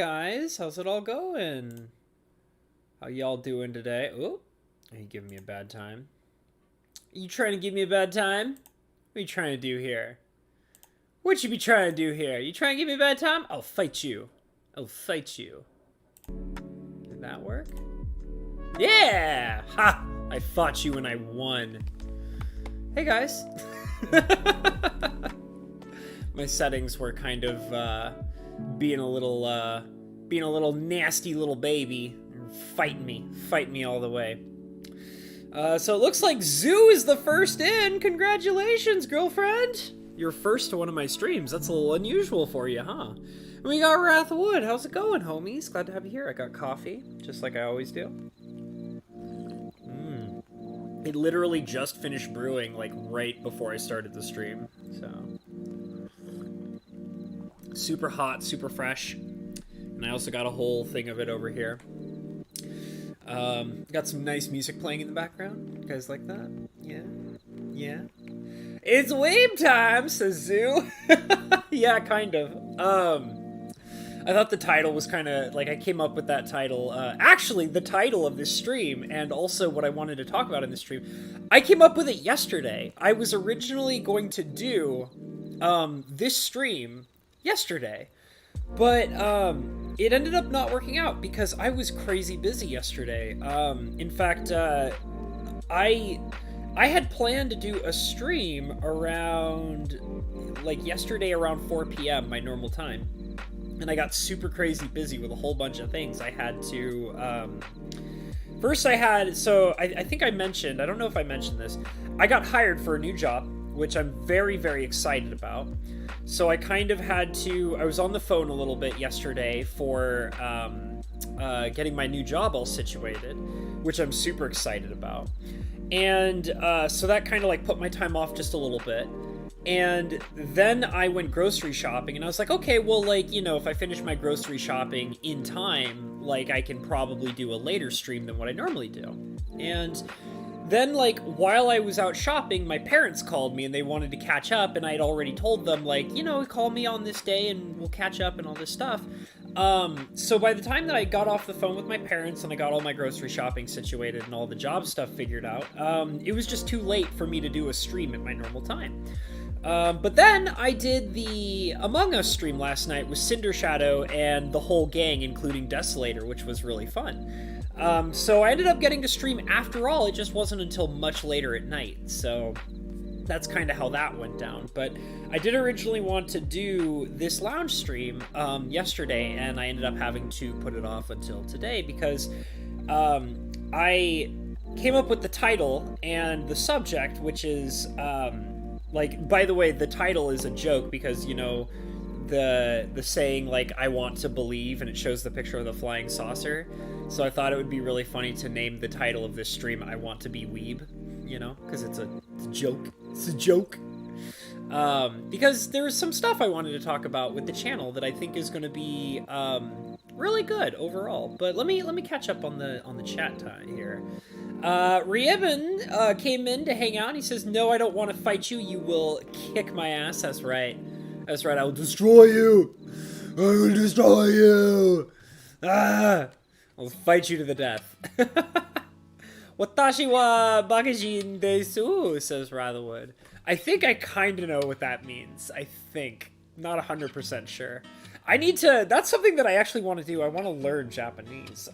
guys. How's it all going? How y'all doing today? Oh, are you giving me a bad time? You trying to give me a bad time? What are you trying to do here? What you be trying to do here? You trying to give me a bad time? I'll fight you. I'll fight you. Did that work? Yeah! Ha! I fought you and I won. Hey guys. My settings were kind of being a little nasty little baby. Fight me all the way. So it looks like Zoo is the first in. Congratulations, girlfriend. You're first to one of my streams. That's a little unusual for you, huh? And we got Wrathwood. How's it going, homies? Glad to have you here. I got coffee, just like I always do. It literally just finished brewing, like, right before I started the stream, so. Super hot, super fresh. And I also got a whole thing of it over here. Got some nice music playing in the background. You guys like that? Yeah? Yeah? It's Weeb time, says Zoo. Yeah, kind of. I thought the title was kind of, like, I came up with that title. Actually, the title of this stream, and also what I wanted to talk about in this stream, I came up with it yesterday. I was originally going to do this stream yesterday, but it ended up not working out because I was crazy busy yesterday. In fact, I had planned to do a stream around, like, yesterday around 4 p.m., my normal time. And I got super crazy busy with a whole bunch of things. I had to, first I think I mentioned, I don't know if I mentioned this, I got hired for a new job, which I'm very, very excited about. So I kind of had to, I was on the phone a little bit yesterday for getting my new job all situated, which I'm super excited about. And so that kind of like put my time off just a little bit. And then I went grocery shopping, and I was like, okay, well, like, you know, if I finish my grocery shopping in time, like, I can probably do a later stream than what I normally do. And then, like, while I was out shopping, my parents called me, and they wanted to catch up, and I had already told them, like, you know, call me on this day, and we'll catch up and all this stuff. So by the time that I got off the phone with my parents, and I got all my grocery shopping situated, and all the job stuff figured out, it was just too late for me to do a stream at my normal time. But then I did the Among Us stream last night with Cinder Shadow and the whole gang, including Desolator, which was really fun. So I ended up getting to stream after all. It just wasn't until much later at night. So that's kind of how that went down. But I did originally want to do this lounge stream yesterday, and I ended up having to put it off until today because I came up with the title and the subject, which is... like, by the way, the title is a joke because, you know, the saying, like, I want to believe, and it shows the picture of the flying saucer. So I thought it would be really funny to name the title of this stream, I Want to Be Weeb, you know, because it's a joke. It's a joke. Because there's some stuff I wanted to talk about with the channel that I think is going to be really good overall. But let me catch up on the chat time here. Riebon came in to hang out. He says, "No, I don't want to fight you. You will kick my ass." That's right. That's right. I will destroy you. I will destroy you. Ah! I'll fight you to the death. Watashi wa bakijin desu, says Ratherwood. I think I kind of know what that means. I think. Not 100% sure. I need to... That's something that I actually want to do. I want to learn Japanese.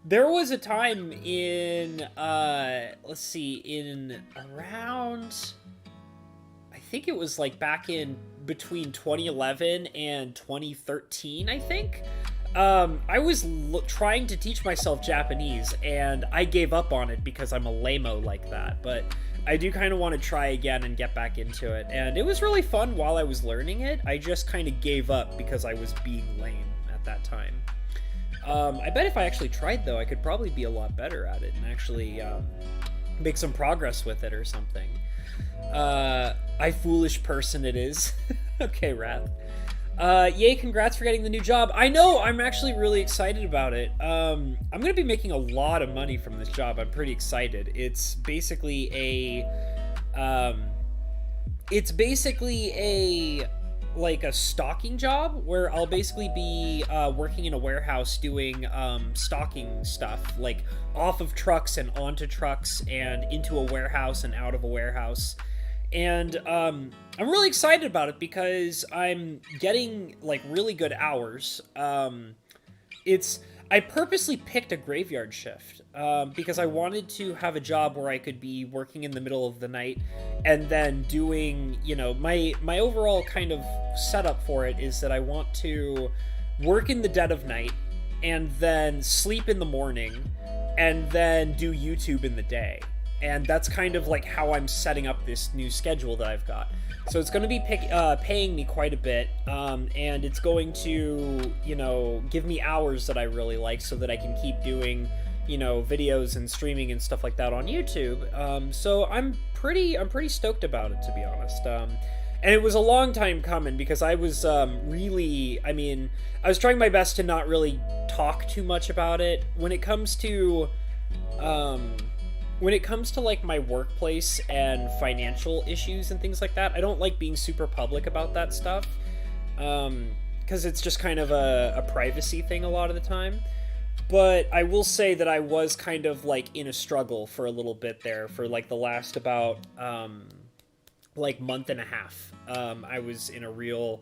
There was a time in, let's see, in around... I think it was like back in between 2011 and 2013, I think. I was trying to teach myself Japanese, and I gave up on it because I'm a lame-o like that. But I do kind of want to try again and get back into it. And it was really fun while I was learning it. I just kind of gave up because I was being lame at that time. I bet if I actually tried, though, I could probably be a lot better at it and actually make some progress with it or something. I foolish person it is. Okay, Wrath. Yay, congrats for getting the new job. I know, I'm actually really excited about it. I'm gonna be making a lot of money from this job. I'm pretty excited. It's basically a, like a stocking job where I'll basically be working in a warehouse doing stocking stuff, like off of trucks and onto trucks and into a warehouse and out of a warehouse. And I'm really excited about it because I'm getting like really good hours. It's I purposely picked a graveyard shift because I wanted to have a job where I could be working in the middle of the night and then doing, you know, my overall kind of setup for it is that I want to work in the dead of night and then sleep in the morning and then do YouTube in the day. And that's kind of like how I'm setting up this new schedule that I've got. So it's going to be paying me quite a bit, and it's going to, you know, give me hours that I really like so that I can keep doing, you know, videos and streaming and stuff like that on YouTube. So I'm pretty stoked about it, to be honest. And it was a long time coming because I was really, I mean, I was trying my best to not really talk too much about it. When it comes to like my workplace and financial issues and things like that, I don't like being super public about that stuff, because it's just kind of a privacy thing a lot of the time. But I will say that I was kind of like in a struggle for a little bit there for like the last about like month and a half. I was in a real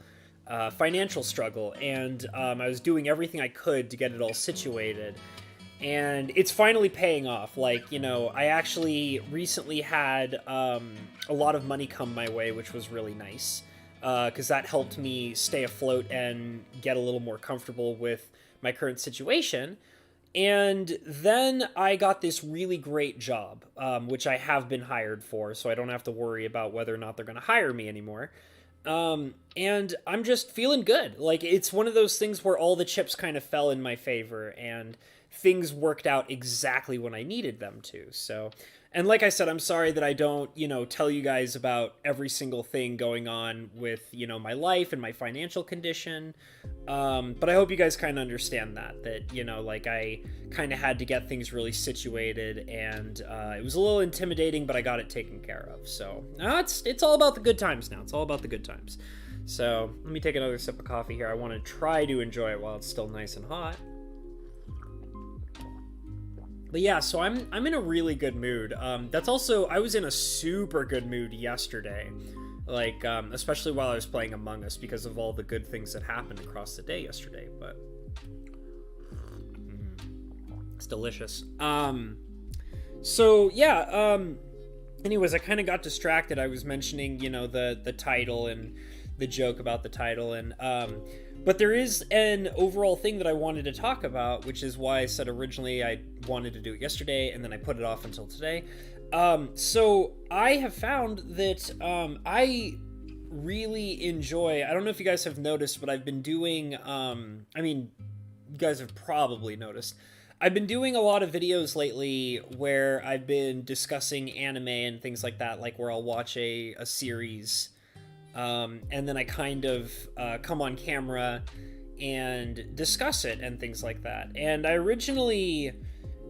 financial struggle, and I was doing everything I could to get it all situated. And it's finally paying off. Like, you know, I actually recently had a lot of money come my way, which was really nice, because that helped me stay afloat and get a little more comfortable with my current situation. And then I got this really great job, which I have been hired for, so I don't have to worry about whether or not they're going to hire me anymore. And I'm just feeling good. Like, it's one of those things where all the chips kind of fell in my favor, and things worked out exactly when I needed them to. So, and like I said, I'm sorry that I don't, you know, tell you guys about every single thing going on with, you know, my life and my financial condition. But I hope you guys kind of understand that, you know, like I kind of had to get things really situated, and it was a little intimidating, but I got it taken care of. So now it's all about the good times now. It's all about the good times. So let me take another sip of coffee here. I want to try to enjoy it while it's still nice and hot. But yeah, so I'm in a really good mood. That's also, I was in a super good mood yesterday, like especially while I was playing Among Us because of all the good things that happened across the day yesterday. But it's delicious. So yeah. Anyways, I kind of got distracted. I was mentioning, you know, the title and the joke about the title, and but there is an overall thing that I wanted to talk about, which is why I said originally I wanted to do it yesterday, and then I put it off until today. So I have found that I really enjoy, I don't know if you guys have noticed, but I've been doing, I mean, you guys have probably noticed, I've been doing a lot of videos lately where I've been discussing anime and things like that, like where I'll watch a series, and then I kind of come on camera and discuss it and things like that. And I originally,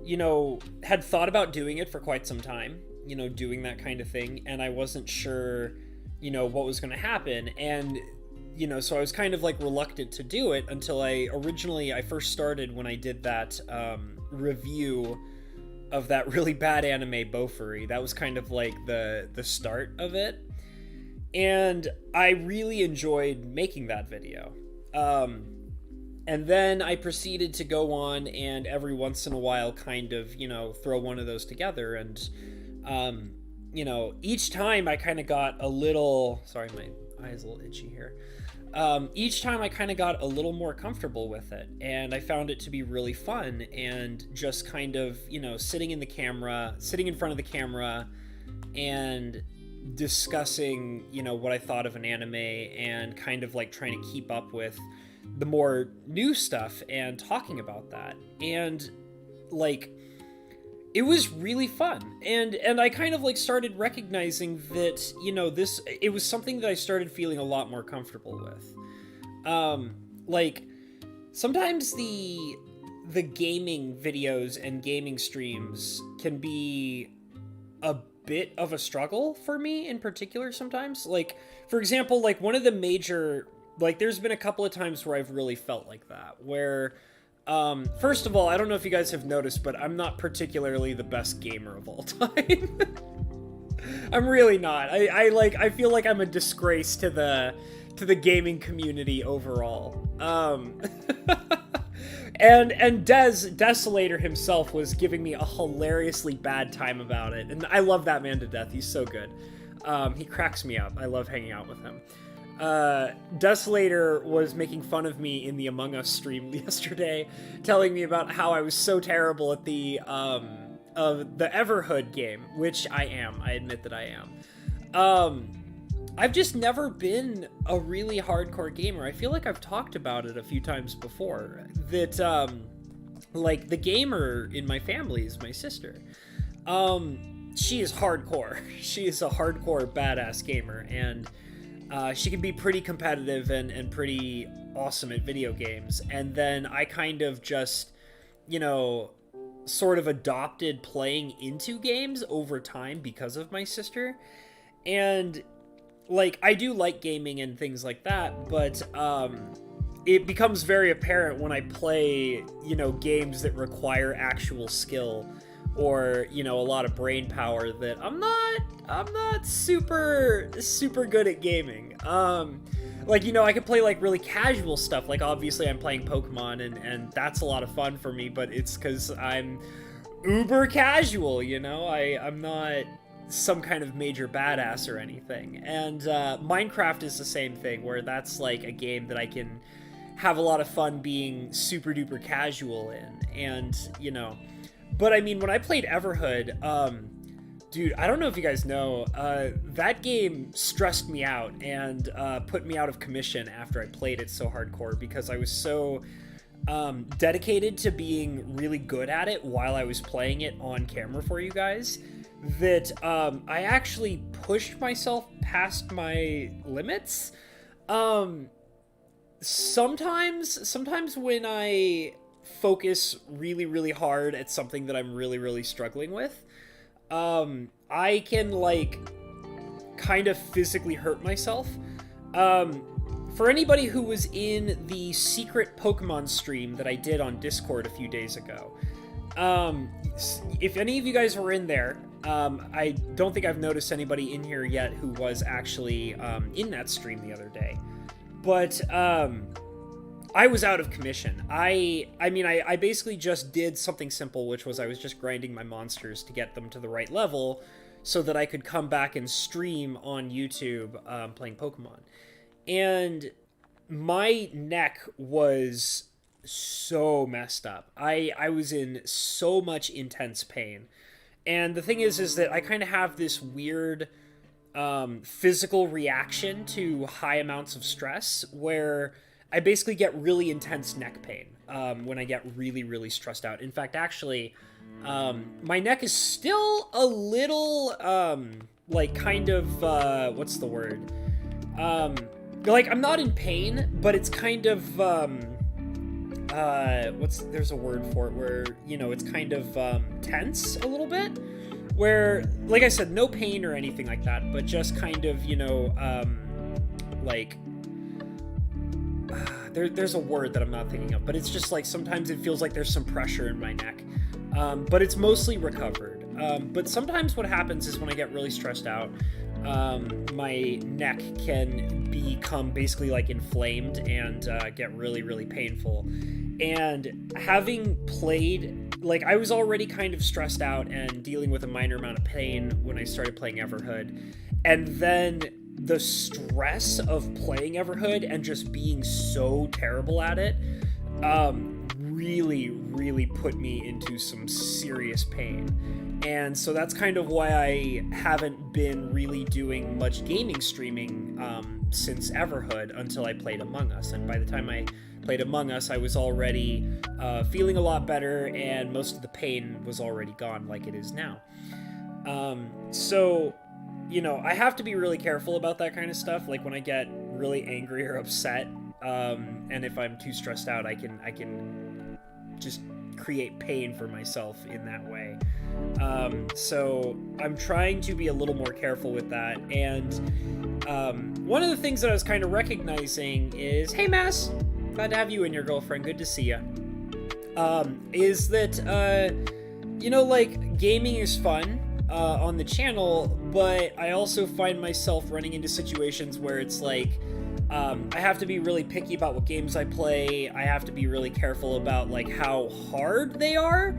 you know, had thought about doing it for quite some time, you know, doing that kind of thing, and I wasn't sure, you know, what was going to happen. And, you know, so I was kind of like reluctant to do it until I first started when I did that review of that really bad anime Bofuri. That was kind of like the start of it. And I really enjoyed making that video. And then I proceeded to go on and every once in a while kind of, you know, throw one of those together. And, you know, each time I kind of got a little... Sorry, my eye is a little itchy here. Each time I kind of got a little more comfortable with it. And I found it to be really fun. And just kind of, you know, sitting in front of the camera and discussing, you know, what I thought of an anime and kind of like trying to keep up with the more new stuff and talking about that. And like, it was really fun. And I kind of like started recognizing that, you know, it was something that I started feeling a lot more comfortable with. Like sometimes the gaming videos and gaming streams can be a bit of a struggle for me in particular sometimes. Like, for example, like one of the major, like there's been a couple of times where I've really felt like that, where first of all, I don't know if you guys have noticed, but I'm not particularly the best gamer of all time. I'm really not. I feel like I'm a disgrace to the gaming community overall. And Desolator himself was giving me a hilariously bad time about it, and I love that man to death. He's so good. He cracks me up. I love hanging out with him. Desolator was making fun of me in the Among Us stream yesterday, telling me about how I was so terrible at the Everhood game, which I am. I admit that I am. I've just never been a really hardcore gamer. I feel like I've talked about it a few times before, that, like, the gamer in my family is my sister. She is hardcore. She is a hardcore badass gamer, and she can be pretty competitive and pretty awesome at video games. And then I kind of just, you know, sort of adopted playing into games over time because of my sister. And like, I do like gaming and things like that, but it becomes very apparent when I play, you know, games that require actual skill or, you know, a lot of brain power that I'm not super good at gaming. Like, you know, I could play like really casual stuff. Like, obviously I'm playing Pokemon and that's a lot of fun for me, but it's because I'm uber casual, you know? I'm not some kind of major badass or anything. And Minecraft is the same thing, where that's like a game that I can have a lot of fun being super duper casual in. And, you know, but I mean, when I played Everhood, dude, I don't know if you guys know, that game stressed me out and put me out of commission after I played it so hardcore, because I was so dedicated to being really good at it while I was playing it on camera for you guys, that I actually pushed myself past my limits. Sometimes when I focus really hard at something that I'm really struggling with, I can, like, kind of physically hurt myself. For anybody who was in the secret Pokemon stream that I did on Discord a few days ago, if any of you guys were in there, I don't think I've noticed anybody in here yet who was actually in that stream the other day. But I was out of commission. I mean, I basically just did something simple, which was I was just grinding my monsters to get them to the right level so that I could come back and stream on YouTube playing Pokemon. And my neck was so messed up. I was in so much intense pain. And the thing is that I kind of have this weird physical reaction to high amounts of stress, where I basically get really intense neck pain when I get really stressed out. In fact, actually, my neck is still a little, like, kind of, what's the word? Like, I'm not in pain, but it's kind of, there's a word for it where, you know, it's kind of, tense a little bit, where, like I said, no pain or anything like that, but just kind of, you know, like, there's a word that I'm not thinking of, but it's just like, sometimes it feels like there's some pressure in my neck, but it's mostly recovered. But sometimes what happens is when I get really stressed out, my neck can become basically like inflamed and get really painful. And having played, like, I was already kind of stressed out and dealing with a minor amount of pain when I started playing Everhood, and then the stress of playing Everhood and just being so terrible at it really put me into some serious pain. And so that's kind of why I haven't been really doing much gaming streaming since Everhood until I played Among Us. And by the time I played Among Us, I was already feeling a lot better, and most of the pain was already gone, like it is now. So, you know, I have to be really careful about that kind of stuff. Like, when I get really angry or upset, and if I'm too stressed out, I can just create pain for myself in that way. So I'm trying to be a little more careful with that. And one of the things that I was kind of recognizing is, hey, Mass, glad to have you and your girlfriend. Good to see you. Is that, you know, like, gaming is fun on the channel, but I also find myself running into situations where it's like, I have to be really picky about what games I play. I have to be really careful about, like, how hard they are,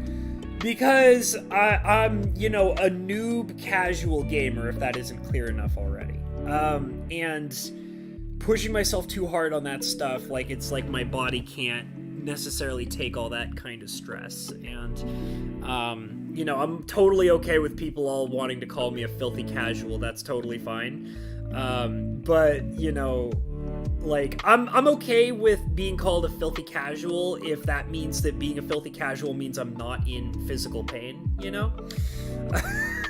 because I'm, you know, a noob casual gamer, if that isn't clear enough already. And pushing myself too hard on that stuff, like, it's like my body can't necessarily take all that kind of stress. And, you know, I'm totally okay with people all wanting to call me a filthy casual. That's totally fine. But, you know, like, I'm okay with being called a filthy casual if that means that being a filthy casual means I'm not in physical pain, you know?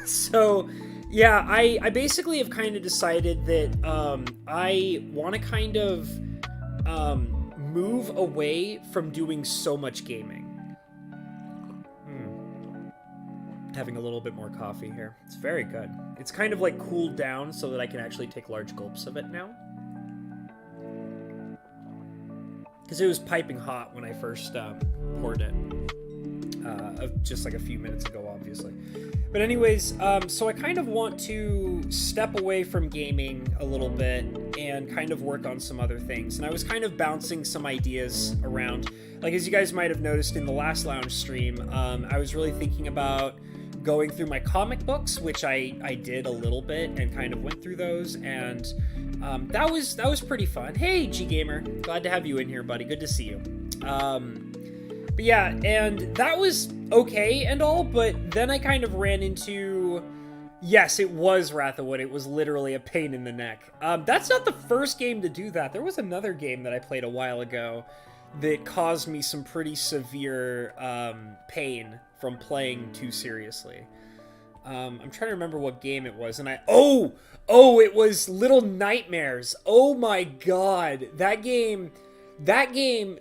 So, yeah, I basically have kind of decided that I want to kind of move away from doing so much gaming. Having a little bit more coffee here. It's very good. It's kind of like cooled down so that I can actually take large gulps of it now. Because it was piping hot when I first poured it. Just like a few minutes ago, obviously. But anyways, so I kind of want to step away from gaming a little bit and kind of work on some other things. And I was kind of bouncing some ideas around. Like, as you guys might have noticed in the last lounge stream, I was really thinking about going through my comic books, which I did a little bit and kind of went through those, and that was pretty fun. Hey, G Gamer, glad to have you in here, buddy. Good to see you. But yeah, and that was okay and all, but then I kind of ran into, yes, it was Wrath of Wood. It was literally a pain in the neck. That's not the first game to do that. There was another game that I played a while ago that caused me some pretty severe pain from playing too seriously. I'm trying to remember what game it was, and oh, it was Little Nightmares. Oh my god, that game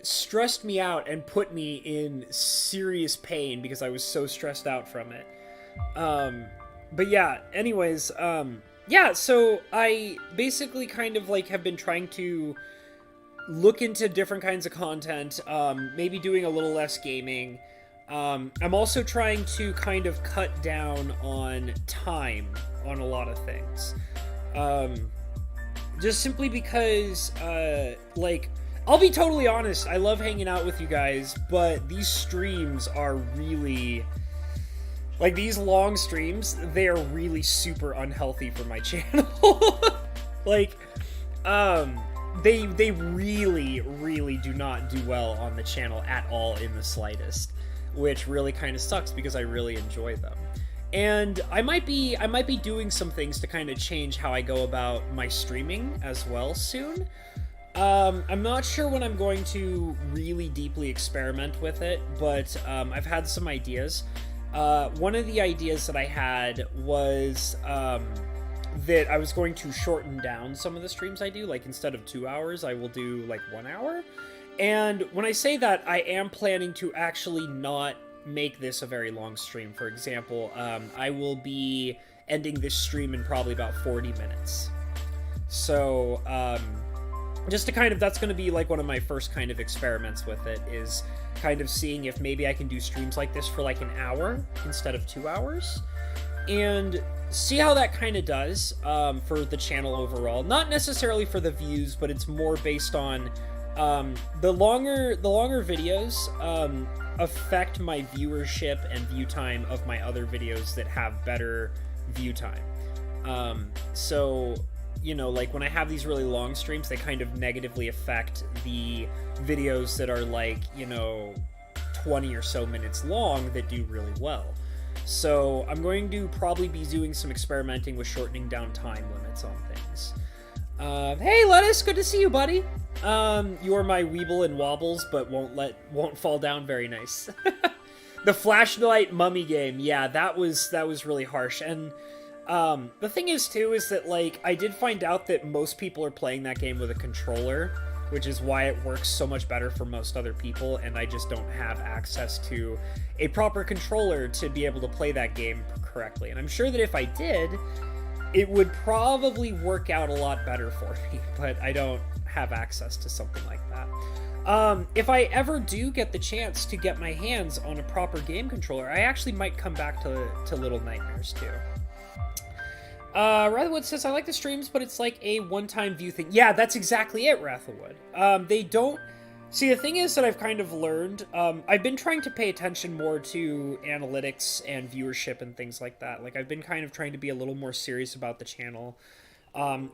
stressed me out and put me in serious pain because I was so stressed out from it. But yeah, anyways, yeah, so I basically kind of like have been trying to look into different kinds of content, maybe doing a little less gaming. I'm also trying to kind of cut down on time on a lot of things. Just simply because, like, I'll be totally honest, I love hanging out with you guys, but these streams are really, like, these long streams, they are really super unhealthy for my channel. Like, they really, really do not do well on the channel at all in the slightest, which really kind of sucks because I really enjoy them. And I might be doing some things to kind of change how I go about my streaming as well soon. I'm not sure when I'm going to really deeply experiment with it, but I've had some ideas. One of the ideas that I had was that I was going to shorten down some of the streams I do. Like, instead of 2 hours, I will do like 1 hour. And when I say that, I am planning to actually not make this a very long stream. For example, I will be ending this stream in probably about 40 minutes. So, just to kind of, that's going to be like one of my first kind of experiments with it, is kind of seeing if maybe I can do streams like this for like an hour instead of 2 hours. And see how that kind of does for the channel overall. Not necessarily for the views, but it's more based on the longer videos affect my viewership and view time of my other videos that have better view time. So, you know, like when I have these really long streams, they kind of negatively affect the videos that are like, you know, 20 or so minutes long that do really well. So I'm going to probably be doing some experimenting with shortening down time limits on things. Hey, Lettuce, good to see you, buddy. You are my Weeble and Wobbles, but won't fall down very nice. The flashlight mummy game, yeah, that was really harsh. And the thing is too is that, like, I did find out that most people are playing that game with a controller, which is why it works so much better for most other people, and I just don't have access to a proper controller to be able to play that game correctly. And I'm sure that if I did, it would probably work out a lot better for me, but I don't have access to something like that. If I ever do get the chance to get my hands on a proper game controller, I actually might come back to Little Nightmares too. Ratherwood says, I like the streams, but it's like a one-time view thing. Yeah, that's exactly it, Ratherwood. They don't... See, the thing is that I've kind of learned, I've been trying to pay attention more to analytics and viewership and things like that. Like, I've been kind of trying to be a little more serious about the channel.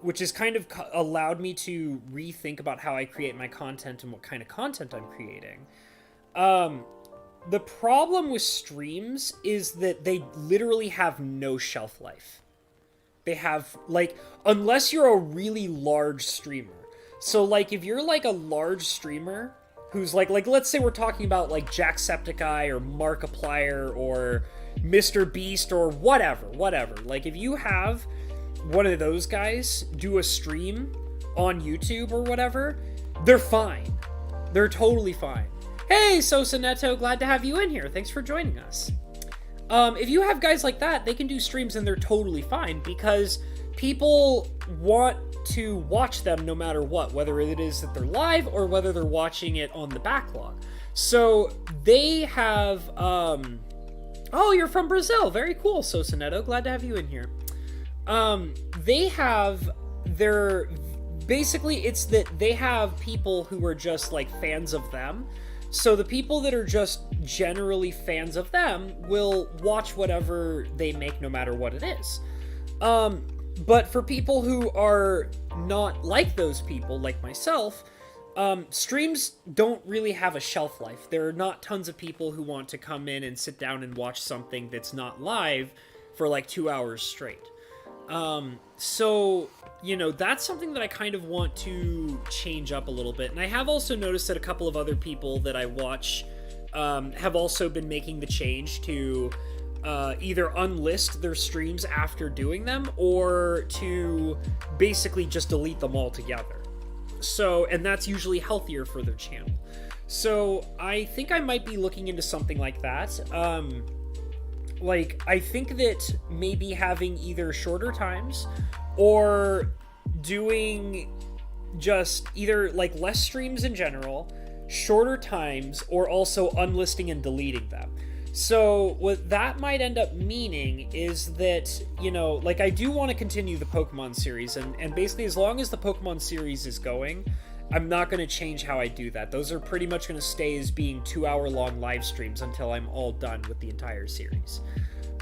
Which has kind of allowed me to rethink about how I create my content and what kind of content I'm creating. The problem with streams is that they literally have no shelf life. They have, like, unless you're a really large streamer. So, like, if you're, like, a large streamer who's, like, let's say we're talking about, like, Jacksepticeye or Markiplier or Mr. Beast or whatever. Like, if you have one of those guys do a stream on YouTube or whatever, they're fine. They're totally fine. Hey, Sosa Neto, glad to have you in here. Thanks for joining us. If you have guys like that, they can do streams and they're totally fine because people want to watch them no matter what, whether it is that they're live or whether they're watching it on the backlog. So they have, oh, you're from Brazil. Very cool, Sosa Neto. Glad to have you in here. They have their, basically it's that they have people who are just like fans of them. So the people that are just generally fans of them will watch whatever they make no matter what it is. But for people who are not like those people, like myself, streams don't really have a shelf life. There are not tons of people who want to come in and sit down and watch something that's not live for like 2 hours straight. So, you know, that's something that I kind of want to change up a little bit. And I have also noticed that a couple of other people that I watch have also been making the change to either unlist their streams after doing them or to basically just delete them altogether. So, and that's usually healthier for their channel. So I think I might be looking into something like that. Like, I think that maybe having either shorter times or doing just either, like, less streams in general, shorter times, or also unlisting and deleting them. So what that might end up meaning is that, you know, like, I do want to continue the Pokemon series, and basically as long as the Pokemon series is going, I'm not going to change how I do that. Those are pretty much going to stay as being 2-hour-long live streams until I'm all done with the entire series.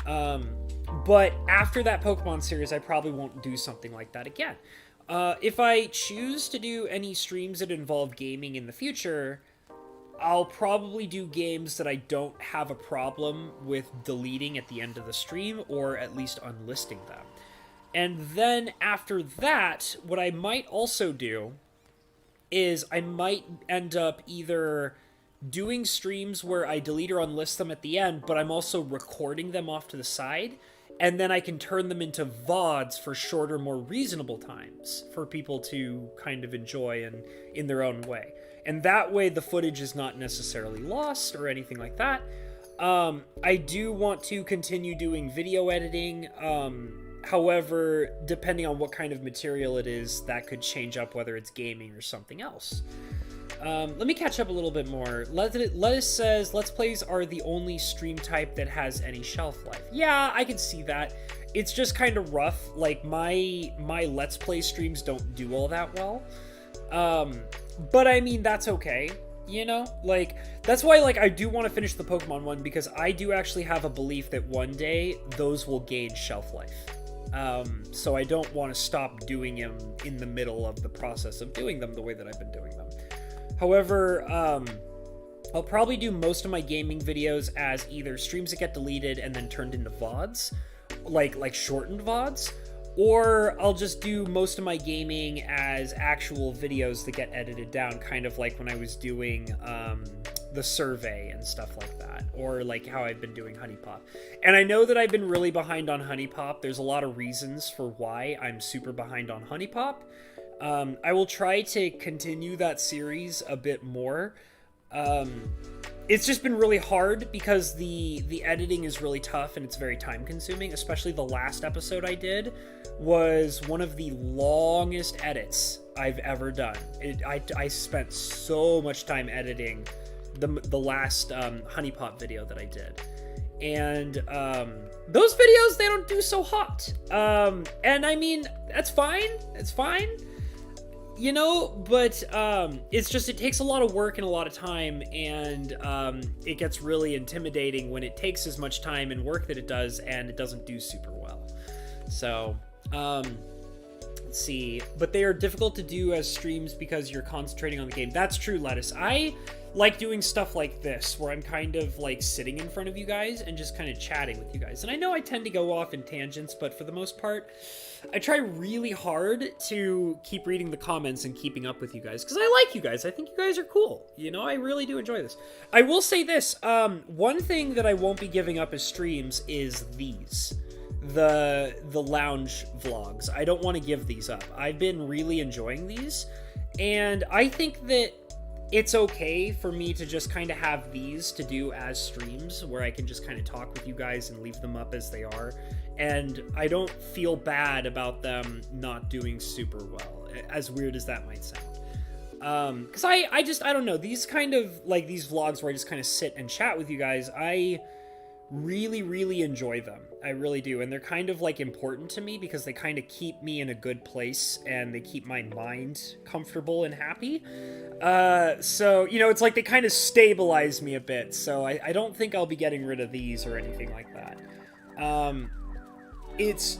But after that Pokemon series, I probably won't do something like that again. If I choose to do any streams that involve gaming in the future, I'll probably do games that I don't have a problem with deleting at the end of the stream, or at least unlisting them. And then after that, what I might also do is I might end up either doing streams where I delete or unlist them at the end, but I'm also recording them off to the side, and then I can turn them into VODs for shorter, more reasonable times for people to kind of enjoy and in their own way. And that way the footage is not necessarily lost or anything like that. I do want to continue doing video editing. However, depending on what kind of material it is, that could change up whether it's gaming or something else. Let me catch up a little bit more. Lettuce says, Let's Plays are the only stream type that has any shelf life. Yeah, I can see that. It's just kind of rough. Like, my Let's Play streams don't do all that well. But I mean, that's okay. You know? Like, that's why, like, I do want to finish the Pokemon one, because I do actually have a belief that one day those will gain shelf life. So I don't want to stop doing them in the middle of the process of doing them the way that I've been doing them. However, I'll probably do most of my gaming videos as either streams that get deleted and then turned into VODs, like shortened VODs, or I'll just do most of my gaming as actual videos that get edited down, kind of like when I was doing the survey and stuff like that, or like how I've been doing Honey Pop. And I know that I've been really behind on Honey Pop. There's a lot of reasons for why I'm super behind on Honey Pop. I will try to continue that series a bit more. It's just been really hard because the editing is really tough and it's very time consuming, especially the last episode I did was one of the longest edits I've ever done. I spent so much time editing the last honeypot video that I did. And those videos, they don't do so hot. And I mean, that's fine. It's fine. You know, but it's just, it takes a lot of work and a lot of time, and it gets really intimidating when it takes as much time and work that it does, and it doesn't do super well. So, let's see. But they are difficult to do as streams because you're concentrating on the game. That's true, Lettuce. I like doing stuff like this, where I'm kind of like sitting in front of you guys and just kind of chatting with you guys. And I know I tend to go off in tangents, but for the most part, I try really hard to keep reading the comments and keeping up with you guys, because I like you guys. I think you guys are cool. You know, I really do enjoy this. I will say this, one thing that I won't be giving up as streams is these. The lounge vlogs. I don't want to give these up. I've been really enjoying these, and I think that it's okay for me to just kind of have these to do as streams where I can just kind of talk with you guys and leave them up as they are. And I don't feel bad about them not doing super well, as weird as that might sound. Because I don't know, these kind of, like, these vlogs where I just kind of sit and chat with you guys, I really, really enjoy them. I really do. And they're kind of, like, important to me because they kind of keep me in a good place and they keep my mind comfortable and happy. So, you know, it's like they kind of stabilize me a bit. So I don't think I'll be getting rid of these or anything like that. It's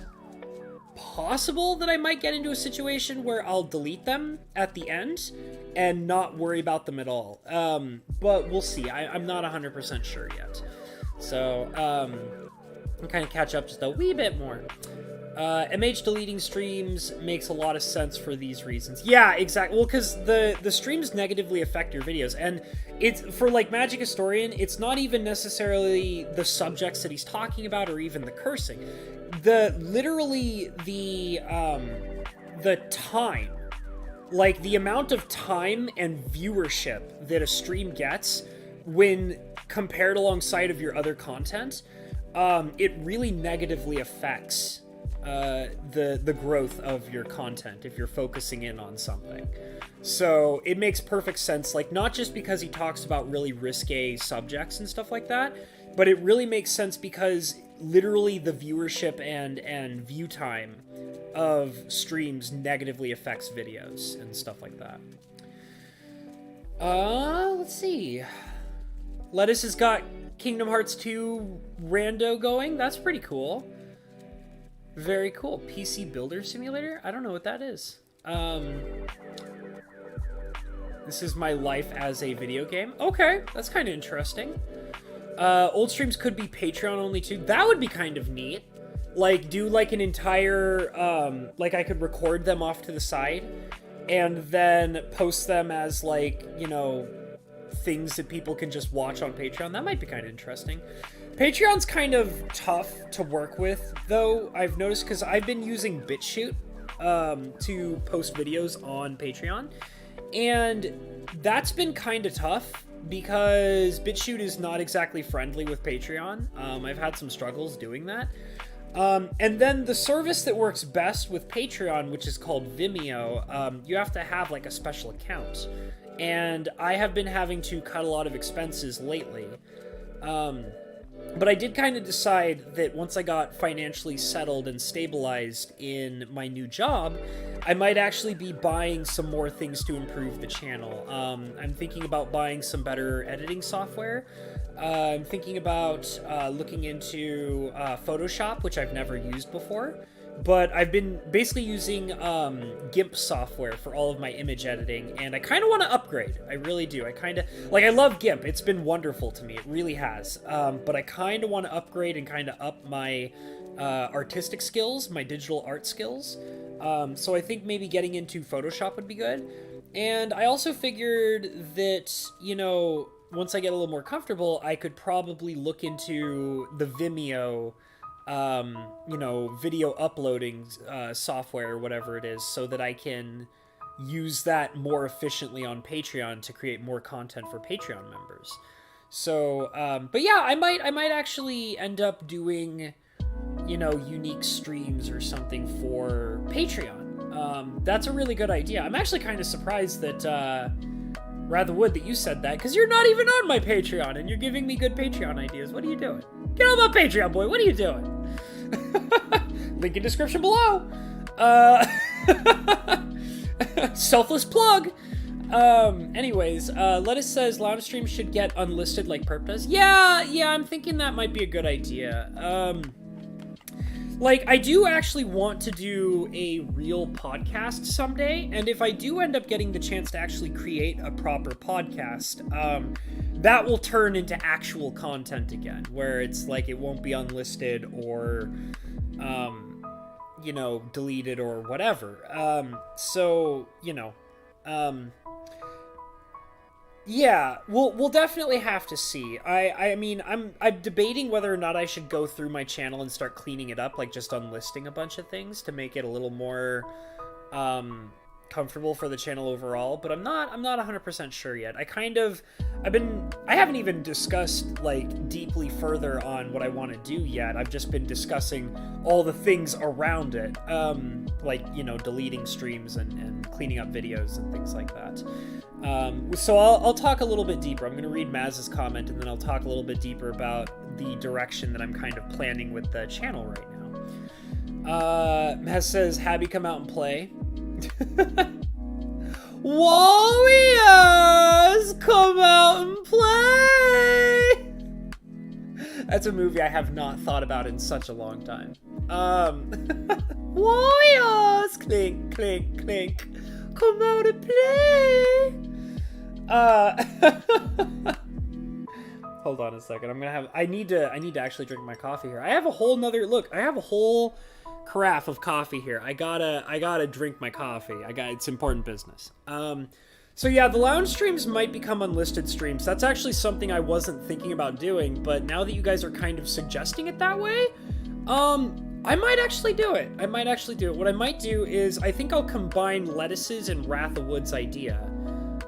possible that I might get into a situation where I'll delete them at the end and not worry about them at all. But we'll see. I'm not 100% sure yet. So, I'll kind of catch up just a wee bit more. MH deleting streams makes a lot of sense for these reasons. Yeah, exactly. Well, because the streams negatively affect your videos. And it's, for, like, Magic Historian, it's not even necessarily the subjects that he's talking about or even the cursing. Literally, the time. Like, the amount of time and viewership that a stream gets when compared alongside of your other content, it really negatively affects the growth of your content if you're focusing in on something. So it makes perfect sense, like, not just because he talks about really risque subjects and stuff like that, but it really makes sense because literally the viewership and view time of streams negatively affects videos and stuff like that. Let's see. Lettuce has got Kingdom Hearts 2 rando going. That's pretty cool. Very cool. PC Builder Simulator? I don't know what that is. This is my life as a video game. Okay, that's kind of interesting. Old streams could be Patreon only too. That would be kind of neat. Like, do like an entire, like I could record them off to the side and then post them as, like, you know, things that people can just watch on Patreon. That might be kind of interesting. Patreon's kind of tough to work with, though, I've noticed, because I've been using BitChute to post videos on Patreon, and that's been kind of tough because BitChute is not exactly friendly with Patreon. I've had some struggles doing that. And then the service that works best with Patreon, which is called Vimeo, you have to have, like, a special account. And I have been having to cut a lot of expenses lately. But I did kind of decide that once I got financially settled and stabilized in my new job, I might actually be buying some more things to improve the channel. I'm thinking about buying some better editing software. I'm thinking about looking into Photoshop, which I've never used before. But I've been basically using GIMP software for all of my image editing, and I kind of want to upgrade. I really do. I love GIMP. It's been wonderful to me. It really has. But I kind of want to upgrade and kind of up my artistic skills, my digital art skills. So I think maybe getting into Photoshop would be good. And I also figured that, you know, once I get a little more comfortable, I could probably look into the Vimeo you know, video uploading software or whatever it is, so that I can use that more efficiently on Patreon to create more content for Patreon members. So, but yeah, I might actually end up doing, you know, unique streams or something for Patreon. That's a really good idea. I'm actually kind of surprised that, Rather Wood, that you said that, because you're not even on my Patreon, and you're giving me good Patreon ideas. What are you doing? Get on my Patreon, boy. What are you doing? Link in description below. Selfless plug. Anyways, Lettuce says Lounge Stream should get unlisted like Perp does. Yeah, I'm thinking that might be a good idea. Like, I do actually want to do a real podcast someday, and if I do end up getting the chance to actually create a proper podcast, that will turn into actual content again, where it's like it won't be unlisted or, you know, deleted or whatever. So, you know, yeah, we'll definitely have to see. I mean, I'm debating whether or not I should go through my channel and start cleaning it up, like just unlisting a bunch of things to make it a little more comfortable for the channel overall, but I'm not 100% sure yet. I haven't even discussed like deeply further on what I want to do yet. I've just been discussing all the things around it, like, you know, deleting streams and cleaning up videos and things like that. So I'll talk a little bit deeper. I'm going to read Maz's comment, and then I'll talk a little bit deeper about the direction that I'm kind of planning with the channel right now. Maz says, Habby, come out and play. Warriors, come out and play! That's a movie I have not thought about in such a long time. Warriors, clink, clink, clink, come out and play! Hold on a second. I need to actually drink my coffee here. I have a whole carafe of coffee here. I gotta drink my coffee. It's important business. So yeah, the lounge streams might become unlisted streams. That's actually something I wasn't thinking about doing, but now that you guys are kind of suggesting it that way, I might actually do it. What I might do is, I think I'll combine Lettuce's and Wrath of Wood's idea,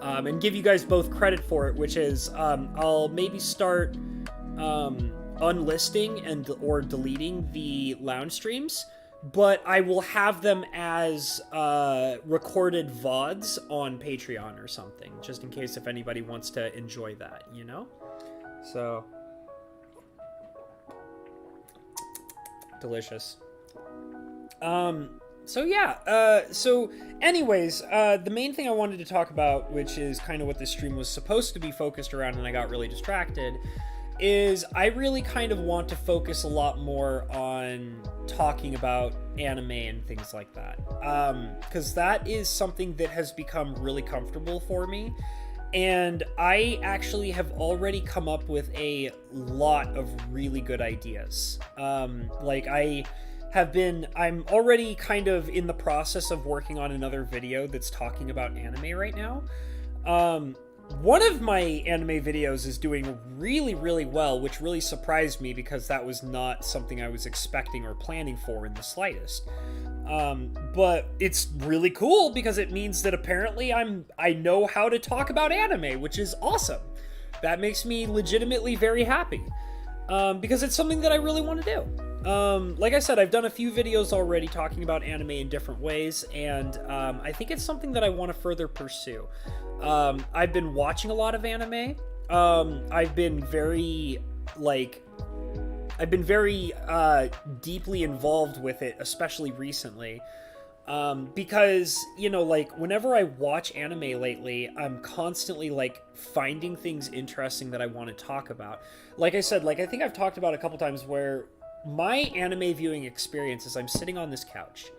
and give you guys both credit for it, which is, I'll maybe start, unlisting or deleting the lounge streams, but I will have them as recorded VODs on Patreon or something, just in case if anybody wants to enjoy that, you know? So, delicious. So yeah, so anyways, the main thing I wanted to talk about, which is kind of what this stream was supposed to be focused around and I got really distracted, is I really kind of want to focus a lot more on talking about anime and things like that. Because that is something that has become really comfortable for me. And I actually have already come up with a lot of really good ideas. Like I'm already kind of in the process of working on another video that's talking about anime right now. One of my anime videos is doing really, really well, which really surprised me because that was not something I was expecting or planning for in the slightest. But it's really cool because it means that apparently I know how to talk about anime, which is awesome. That makes me legitimately very happy. Because it's something that I really want to do. Like I said, I've done a few videos already talking about anime in different ways, and I think it's something that I want to further pursue. I've been watching a lot of anime. I've been very deeply involved with it, especially recently. Because, you know, like, whenever I watch anime lately, I'm constantly, like, finding things interesting that I want to talk about. Like I said, like, I think I've talked about a couple times where my anime viewing experience is I'm sitting on this couch,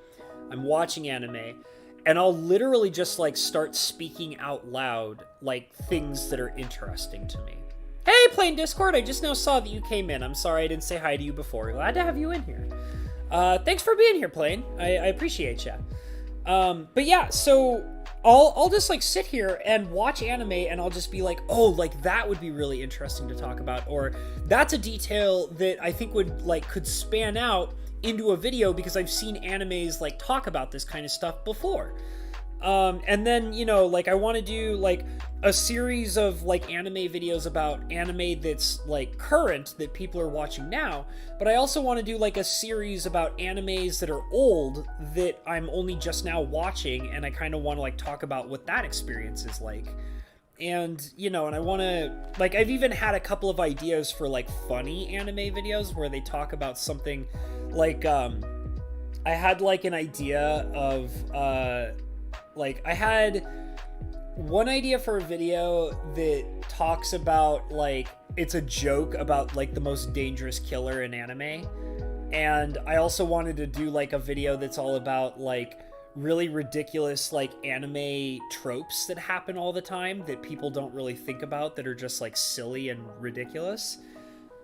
I'm watching anime, and I'll literally just, like, start speaking out loud, like, things that are interesting to me. Hey, Plain Discord, I just now saw that you came in. I'm sorry I didn't say hi to you before. Glad to have you in here. Thanks for being here, Plain. I appreciate ya. But yeah, so I'll just, like, sit here and watch anime, and I'll just be like, oh, like, that would be really interesting to talk about, or that's a detail that I think could span out into a video because I've seen animes, like, talk about this kind of stuff before. And then, you know, like I want to do like a series of like anime videos about anime that's like current that people are watching now, but I also want to do like a series about animes that are old that I'm only just now watching, and I kind of want to like talk about what that experience is like. And, you know, and I want to, like, I've even had a couple of ideas for like funny anime videos where they talk about something like, I had like an idea of, like, I had one idea for a video that talks about, like, it's a joke about, like, the most dangerous killer in anime. And I also wanted to do, like, a video that's all about, like, really ridiculous, like, anime tropes that happen all the time that people don't really think about, that are just, like, silly and ridiculous.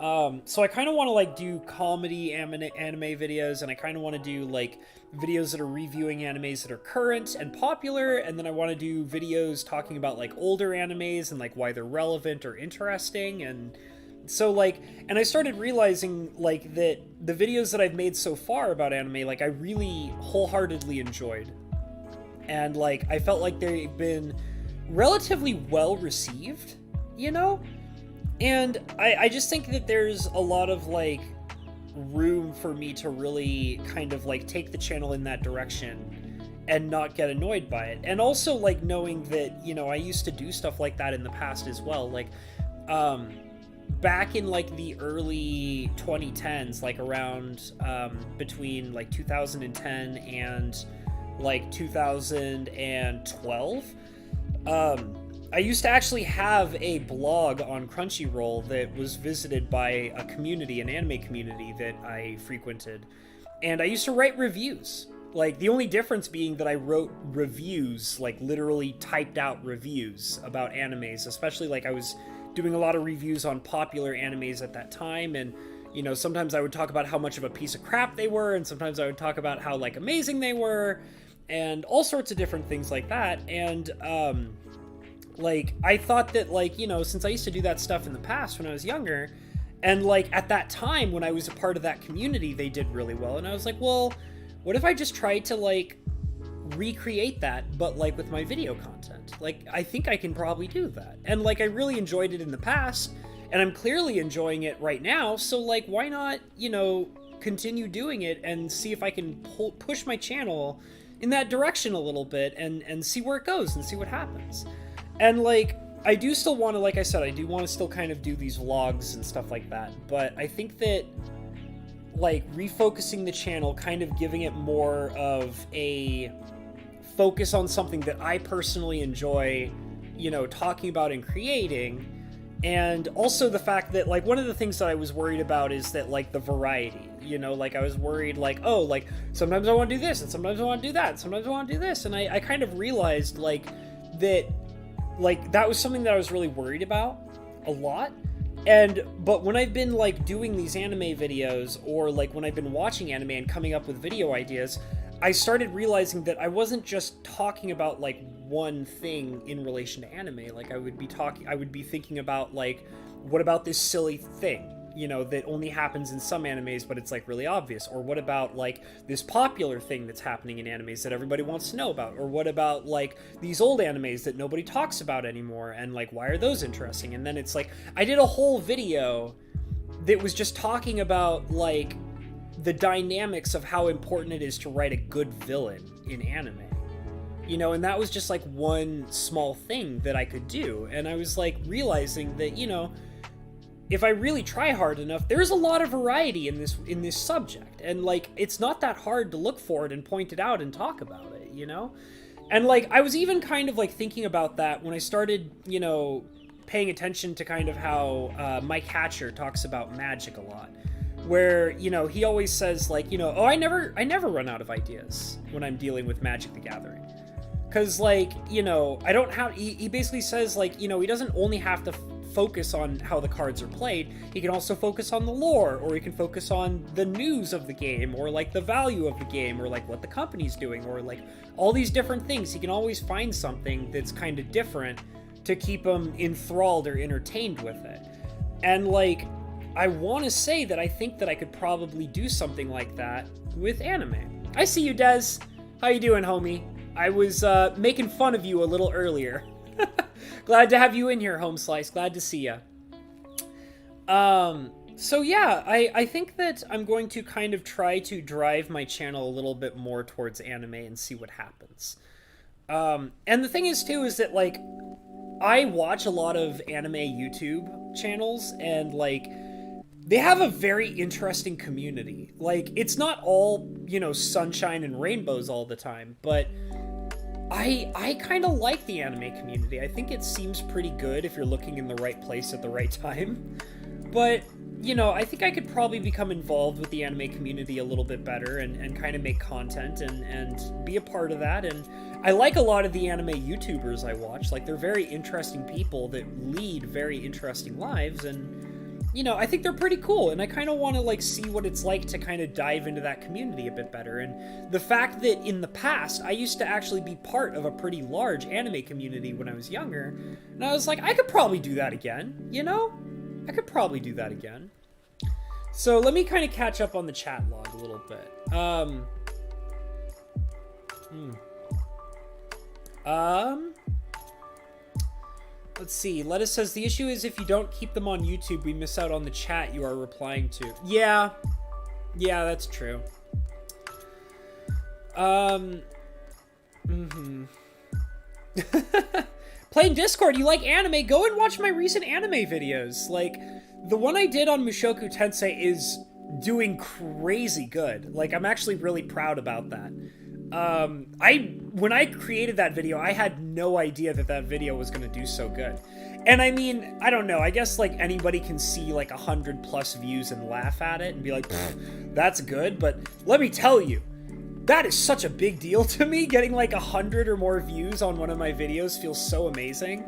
So I kind of want to like do comedy anime videos, and I kind of want to do like videos that are reviewing animes that are current and popular, and then I want to do videos talking about like older animes and like why they're relevant or interesting. And so like, and I started realizing like that the videos that I've made so far about anime, like I really wholeheartedly enjoyed, and like I felt like they've been relatively well received, you know? And I just think that there's a lot of, like, room for me to really kind of, like, take the channel in that direction and not get annoyed by it. And also, like, knowing that, you know, I used to do stuff like that in the past as well. Like, back in, like, the early 2010s, like, around, between, like, 2010 and, like, 2012, I used to actually have a blog on Crunchyroll that was visited by a community, an anime community that I frequented. And I used to write reviews. Like, the only difference being that I wrote reviews, like literally typed out reviews about animes, especially like I was doing a lot of reviews on popular animes at that time. And, you know, sometimes I would talk about how much of a piece of crap they were, and sometimes I would talk about how, like, amazing they were, and all sorts of different things like that. And, like, I thought that, like, you know, since I used to do that stuff in the past when I was younger, and, like, at that time when I was a part of that community, they did really well. And I was like, well, what if I just tried to, like, recreate that, but, like, with my video content? Like, I think I can probably do that. And, like, I really enjoyed it in the past, and I'm clearly enjoying it right now, so, like, why not, you know, continue doing it and see if I can push my channel in that direction a little bit, and see where it goes and see what happens. And, like, I do still want to, like I said, I do want to still kind of do these vlogs and stuff like that, but I think that, like, refocusing the channel, kind of giving it more of a focus on something that I personally enjoy, you know, talking about and creating, and also the fact that, like, one of the things that I was worried about is that, like, the variety, you know, like, I was worried, like, oh, like, sometimes I want to do this, and sometimes I want to do that, and sometimes I want to do this, and I kind of realized, like, that, like, that was something that I was really worried about a lot. But when I've been, like, doing these anime videos, or, like, when I've been watching anime and coming up with video ideas, I started realizing that I wasn't just talking about, like, one thing in relation to anime. Like, I would be thinking about, like, what about this silly thing, you know, that only happens in some animes, but it's, like, really obvious? Or what about, like, this popular thing that's happening in animes that everybody wants to know about? Or what about, like, these old animes that nobody talks about anymore, and, like, why are those interesting? And then it's, like, I did a whole video that was just talking about, like, the dynamics of how important it is to write a good villain in anime. You know, and that was just, like, one small thing that I could do. And I was, like, realizing that, you know, if I really try hard enough, there's a lot of variety in this subject, and, like, it's not that hard to look for it and point it out and talk about it, you know? And, like, I was even kind of, like, thinking about that when I started, you know, paying attention to kind of how Mike Hatcher talks about magic a lot, where, you know, he always says, like, you know, oh, I never run out of ideas when I'm dealing with Magic the Gathering. Because, like, you know, I don't have, he basically says, like, you know, he doesn't only have to focus on how the cards are played, he can also focus on the lore, or he can focus on the news of the game, or, like, the value of the game, or, like, what the company's doing, or, like, all these different things. He can always find something that's kind of different to keep him enthralled or entertained with it. And, like, I want to say that I think that I could probably do something like that with anime. I see you, Des. How you doing, homie? I was making fun of you a little earlier. Glad to have you in here, Home Slice. Glad to see ya. So yeah, I think that I'm going to kind of try to drive my channel a little bit more towards anime and see what happens. And the thing is too, is that like, I watch a lot of anime YouTube channels and like, they have a very interesting community. Like, it's not all, you know, sunshine and rainbows all the time, but I kind of like the anime community. I think it seems pretty good if you're looking in the right place at the right time. But, you know, I think I could probably become involved with the anime community a little bit better and kind of make content and be a part of that. And I like a lot of the anime YouTubers I watch. Like, they're very interesting people that lead very interesting lives, and you know, I think they're pretty cool, and I kind of want to, like, see what it's like to kind of dive into that community a bit better. And the fact that in the past, I used to actually be part of a pretty large anime community when I was younger, and I was like, I could probably do that again, you know? I could probably do that again. So let me kind of catch up on the chat log a little bit. Let's see. Lettuce says, the issue is if you don't keep them on YouTube, we miss out on the chat you are replying to. Yeah. Yeah, that's true. Playing Discord, you like anime? Go and watch my recent anime videos. Like, the one I did on Mushoku Tensei is doing crazy good. Like, I'm actually really proud about that. When I created that video, I had no idea that that video was going to do so good. And I mean, I don't know, I guess like anybody can see like 100+ views and laugh at it and be like, that's good. But let me tell you, that is such a big deal to me. Getting like 100 or more views on one of my videos feels so amazing.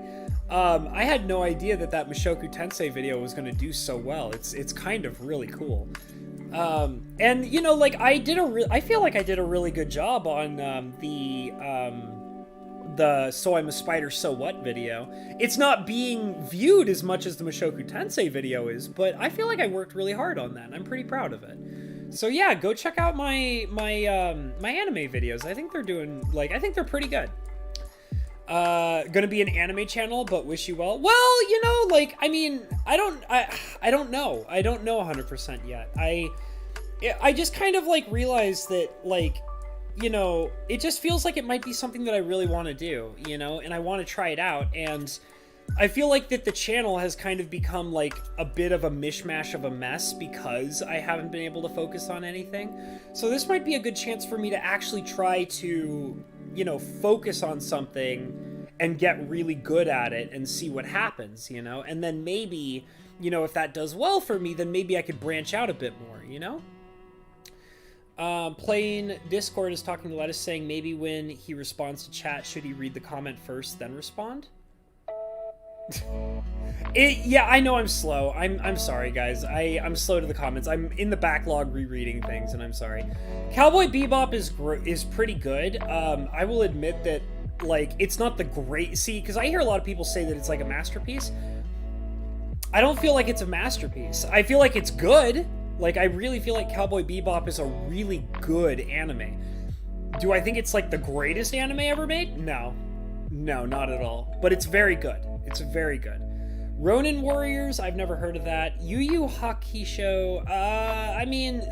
I had no idea that that Mushoku Tensei video was going to do so well. It's kind of really cool. And you know, like I feel like I did a really good job on the So I'm a Spider So What video. It's not being viewed as much as the Mushoku Tensei video is, but I feel like I worked really hard on that, and I'm pretty proud of it. So yeah, go check out my anime videos. I think they're doing, like, I think they're pretty good. Gonna be an anime channel, but wish you well. Well, you know, like, I mean, I don't know. I don't know 100% yet. I just kind of, like, realized that, like, you know, it just feels like it might be something that I really want to do, you know, and I want to try it out, and I feel like that the channel has kind of become, like, a bit of a mishmash of a mess because I haven't been able to focus on anything. So this might be a good chance for me to actually try to, you know, focus on something and get really good at it and see what happens, you know? And then maybe, you know, if that does well for me, then maybe I could branch out a bit more, you know? Playing Discord is talking to Lettuce saying maybe when he responds to chat, should he read the comment first, then respond? Yeah, I know I'm slow. I'm sorry, guys. I'm slow to the comments. I'm in the backlog rereading things, and I'm sorry. Cowboy Bebop is pretty good. I will admit that, like, it's not the great... See, because I hear a lot of people say that it's like a masterpiece. I don't feel like it's a masterpiece. I feel like it's good. Like, I really feel like Cowboy Bebop is a really good anime. Do I think it's, like, the greatest anime ever made? No. No, not at all. But it's very good. It's very good. Ronin Warriors, I've never heard of that. Yu Yu Hakusho, I mean,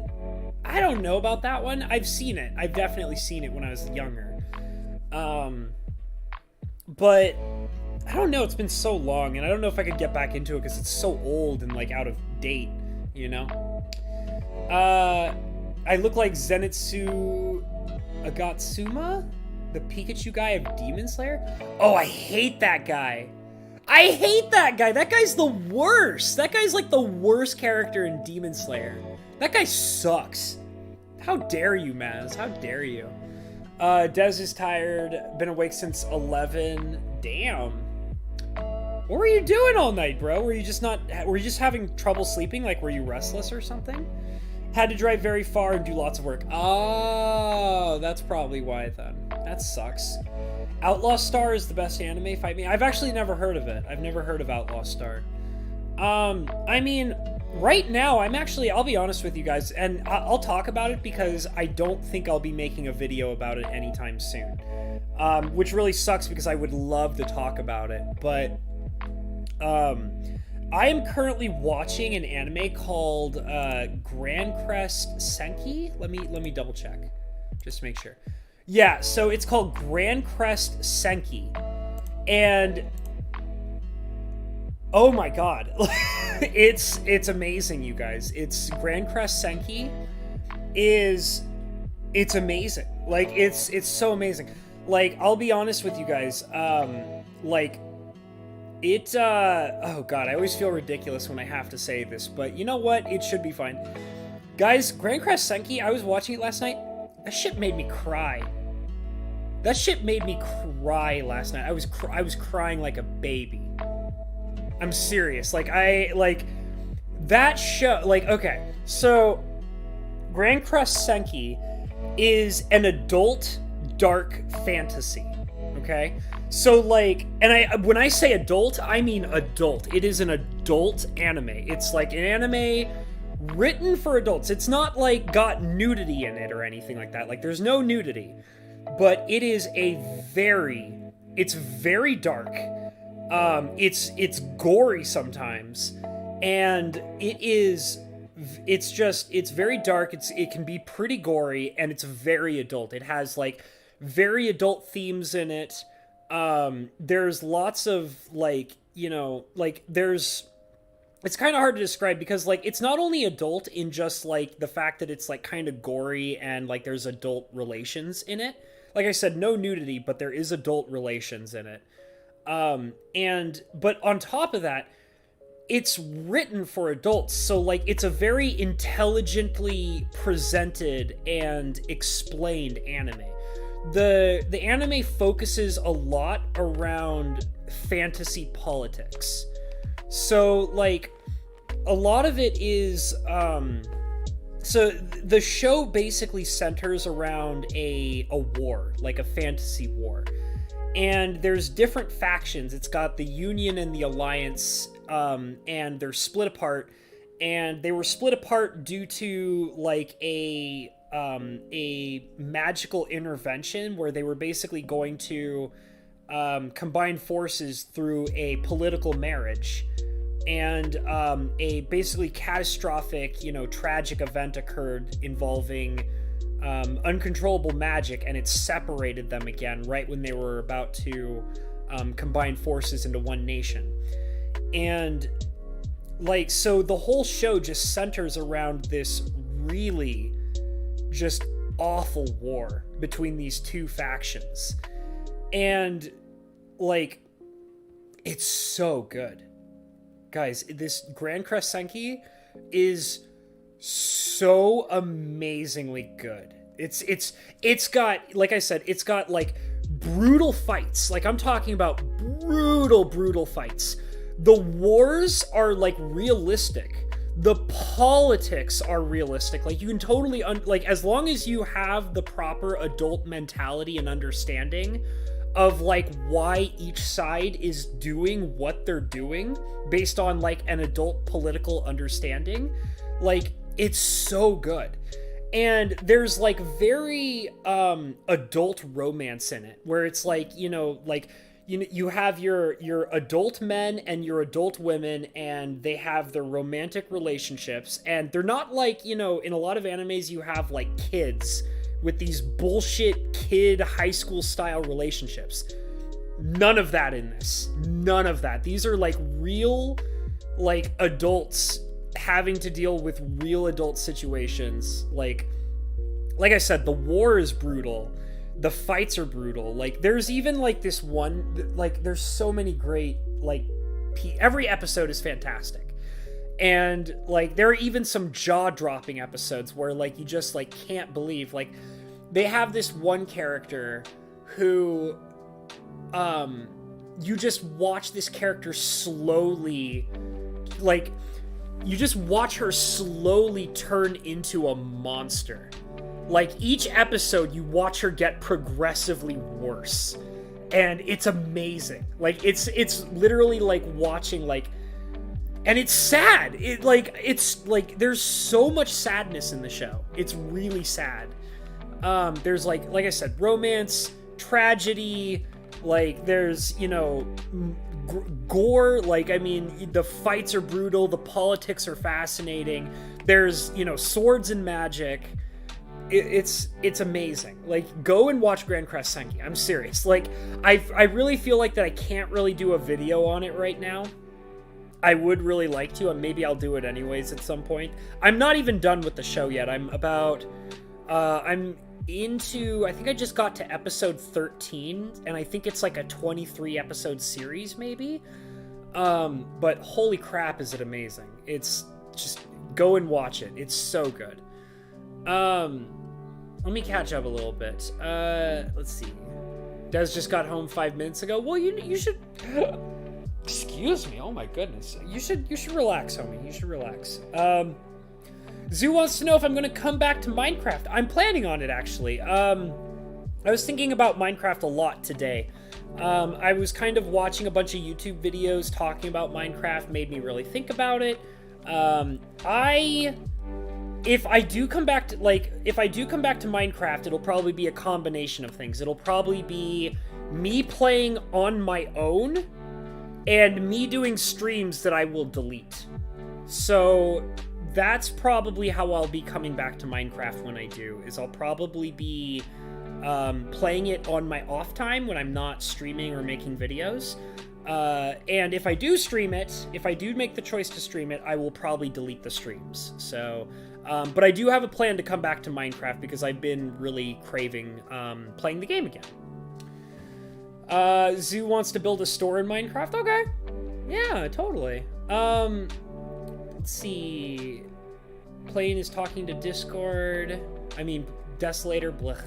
I don't know about that one. I've seen it. I've definitely seen it when I was younger. But I don't know. It's been so long, and I don't know if I could get back into it because it's so old and, like, out of date, you know? I look like Zenitsu Agatsuma? The Pikachu guy of Demon Slayer? Oh, I hate that guy. I hate that guy. That guy's the worst. That guy's like the worst character in Demon Slayer. That guy sucks. How dare you, Maz? How dare you? Dez is tired. Been awake since 11. Damn. What were you doing all night, bro? Were you just having trouble sleeping? Like, were you restless or something? Had to drive very far and do lots of work. Oh, that's probably why then. That sucks. Outlaw Star is the best anime. Fight me. I've actually never heard of it. I've never heard of Outlaw Star. I mean, right now, I'll be honest with you guys, and I'll talk about it because I don't think I'll be making a video about it anytime soon. which really sucks because I would love to talk about it. But I am currently watching an anime called Grand Crest Senki. Let me double check just to make sure. Yeah, so it's called Grand Crest Senki, and oh my god, it's amazing, you guys. It's Grand Crest Senki it's amazing. Like it's so amazing. Like, I'll be honest with you guys. Like, it oh god, I always feel ridiculous when I have to say this, but you know what? It should be fine. Guys, Grand Crest Senki, I was watching it last night. That shit made me cry. That shit made me cry last night. I was crying like a baby. I'm serious. Like, that show, like, okay, so Grand Crest Senki is an adult dark fantasy, okay? So, like, and when I say adult, I mean adult. It is an adult anime. It's like an anime written for adults. It's not like got nudity in it or anything like that. Like, there's no nudity, but it is it's very dark. It's gory sometimes, and it's very dark. It can be pretty gory, and it's very adult. It has like very adult themes in it. There's lots of like, you know, like it's kind of hard to describe because like it's not only adult in just like the fact that it's like kind of gory and like there's adult relations in it. Like I said, no nudity, but there is adult relations in it. But on top of that, it's written for adults. So like it's a very intelligently presented and explained anime. The anime focuses a lot around fantasy politics. So like a lot of it is so the show basically centers around a war, like a fantasy war. And there's different factions. It's got the Union and the Alliance, and they're split apart. And they were split apart due to like a magical intervention where they were basically going to combine forces through a political marriage. And a basically catastrophic, you know, tragic event occurred involving uncontrollable magic, and it separated them again right when they were about to combine forces into one nation. And like, so the whole show just centers around this really just awful war between these two factions. And like, it's so good. Guys, this Grand Crest Senki is so amazingly good. It's got, like I said, it's got like brutal fights. Like, I'm talking about brutal fights. The wars are like realistic. The politics are realistic. Like, you can totally like, as long as you have the proper adult mentality and understanding of like why each side is doing what they're doing based on like an adult political understanding, like, it's so good. And there's like very adult romance in it, where it's like, you know, like, you have your adult men and your adult women, and they have their romantic relationships, and they're not like, you know, in a lot of animes you have like kids with these bullshit kid high school style relationships. None of that in this. None of that. These are like real, like, adults having to deal with real adult situations. Like I said, the war is brutal. The fights are brutal. Like, there's even like this one, like, there's so many great, like, every episode is fantastic. And like, there are even some jaw-dropping episodes where like you just like can't believe, like, they have this one character who you just watch this character slowly, like, you just watch her slowly turn into a monster. Like, each episode you watch her get progressively worse, and it's amazing. Like, it's literally like watching, like, and it's sad. It's like there's so much sadness in the show. It's really sad. There's like I said, romance. tragedy, like there's, you know, gore, like, I mean, the fights are brutal, the politics are fascinating, there's, you know, swords and magic. It's amazing. Like, go and watch Grand Crest Senki. I'm serious. Like, I really feel like that I can't really do a video on it right now. I would really like to, and maybe I'll do it anyways at some point. I'm not even done with the show yet. I'm into, I think I just got to episode 13, and I think it's like a 23 episode series maybe. But holy crap, is it amazing. It's just, go and watch it. It's so good. Let me catch up a little bit. Let's see. Des just got home 5 minutes ago. Well, you should excuse me. Oh my goodness. You should relax, homie. You should relax. Zoo wants to know if I'm going to come back to Minecraft. I'm planning on it, actually. I was thinking about Minecraft a lot today. I was kind of watching a bunch of YouTube videos talking about Minecraft, made me really think about it. If I do come back to Minecraft, it'll probably be a combination of things. It'll probably be me playing on my own and me doing streams that I will delete. So that's probably how I'll be coming back to Minecraft when I do, is I'll probably be playing it on my off time when I'm not streaming or making videos. And if I do stream it, if I do make the choice to stream it, I will probably delete the streams. So, but I do have a plan to come back to Minecraft because I've been really craving playing the game again. Zoo wants to build a store in Minecraft. Okay. Yeah, totally. Let's see. Plane is talking to Discord. I mean, Desolator, blech.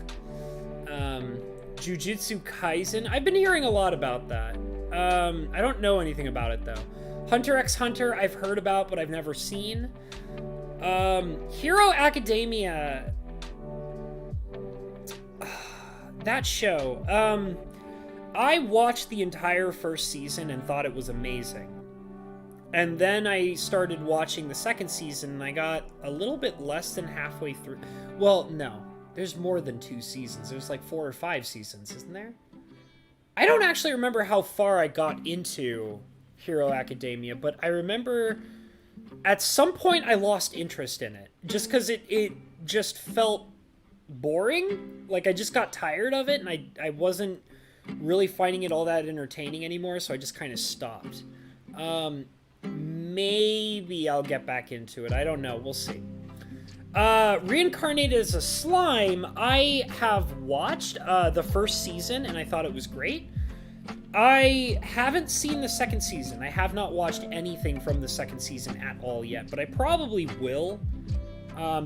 Jujutsu Kaisen. I've been hearing a lot about that. I don't know anything about it, though. Hunter x Hunter, I've heard about, but I've never seen. Hero Academia. That show. I watched the entire first season and thought it was amazing. And then I started watching the second season, and I got a little bit less than halfway through. Well, no. There's more than 2 seasons. There's like 4 or 5 seasons, isn't there? I don't actually remember how far I got into Hero Academia, but I remember at some point I lost interest in it. Just because it just felt boring. Like, I just got tired of it, and I wasn't really finding it all that entertaining anymore, so I just kind of stopped. Maybe I'll get back into it. I don't know. We'll see. Reincarnated as a Slime, I have watched the first season, and I thought it was great. I haven't seen the second season. I have not watched anything from the second season at all yet, but I probably will,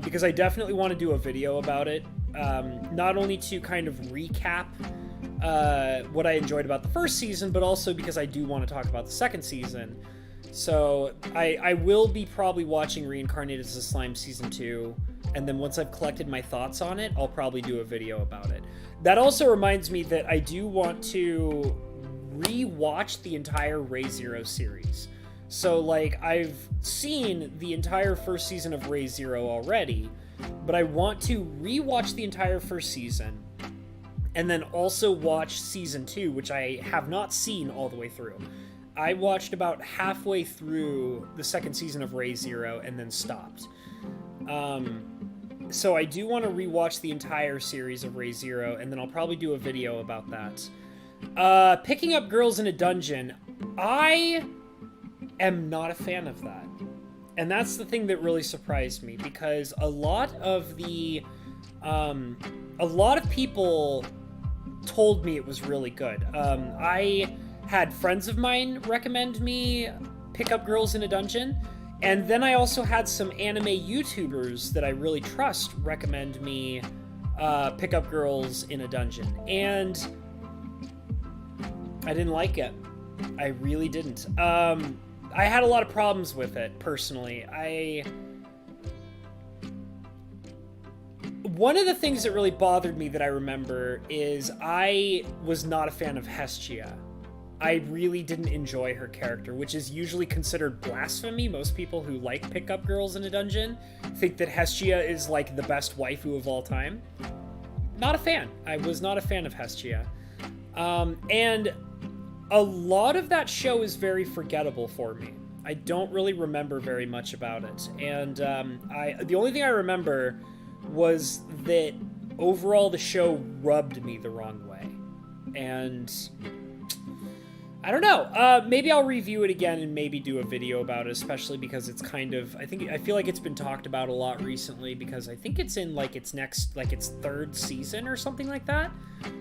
because I definitely want to do a video about it, not only to kind of recap what I enjoyed about the first season, but also because I do want to talk about the second season. So I will be probably watching Reincarnated as a Slime Season 2, and then once I've collected my thoughts on it, I'll probably do a video about it. That also reminds me that I do want to re-watch the entire Re:Zero series. So, like, I've seen the entire first season of Re:Zero already, but I want to re-watch the entire first season, and then also watch Season 2, which I have not seen all the way through. I watched about halfway through the second season of Re:Zero and then stopped. So I do want to rewatch the entire series of Re:Zero, and then I'll probably do a video about that. Picking up girls in a dungeon. I am not a fan of that. And that's the thing that really surprised me, because a lot of people told me it was really good. I had friends of mine recommend me Pick Up Girls in a Dungeon, and then I also had some anime YouTubers that I really trust recommend me Pick Up Girls in a Dungeon, and I didn't like it. I really didn't. I had a lot of problems with it, personally. One of the things that really bothered me that I remember is I was not a fan of Hestia. I really didn't enjoy her character, which is usually considered blasphemy. Most people who like Pick Up Girls in a Dungeon think that Hestia is like the best waifu of all time. Not a fan. I was not a fan of Hestia. And a lot of that show is very forgettable for me. I don't really remember very much about it. And the only thing I remember was that overall the show rubbed me the wrong way. And I don't know. Maybe I'll review it again and maybe do a video about it, especially because it's kind of, I feel like it's been talked about a lot recently, because I think it's in like its third season or something like that.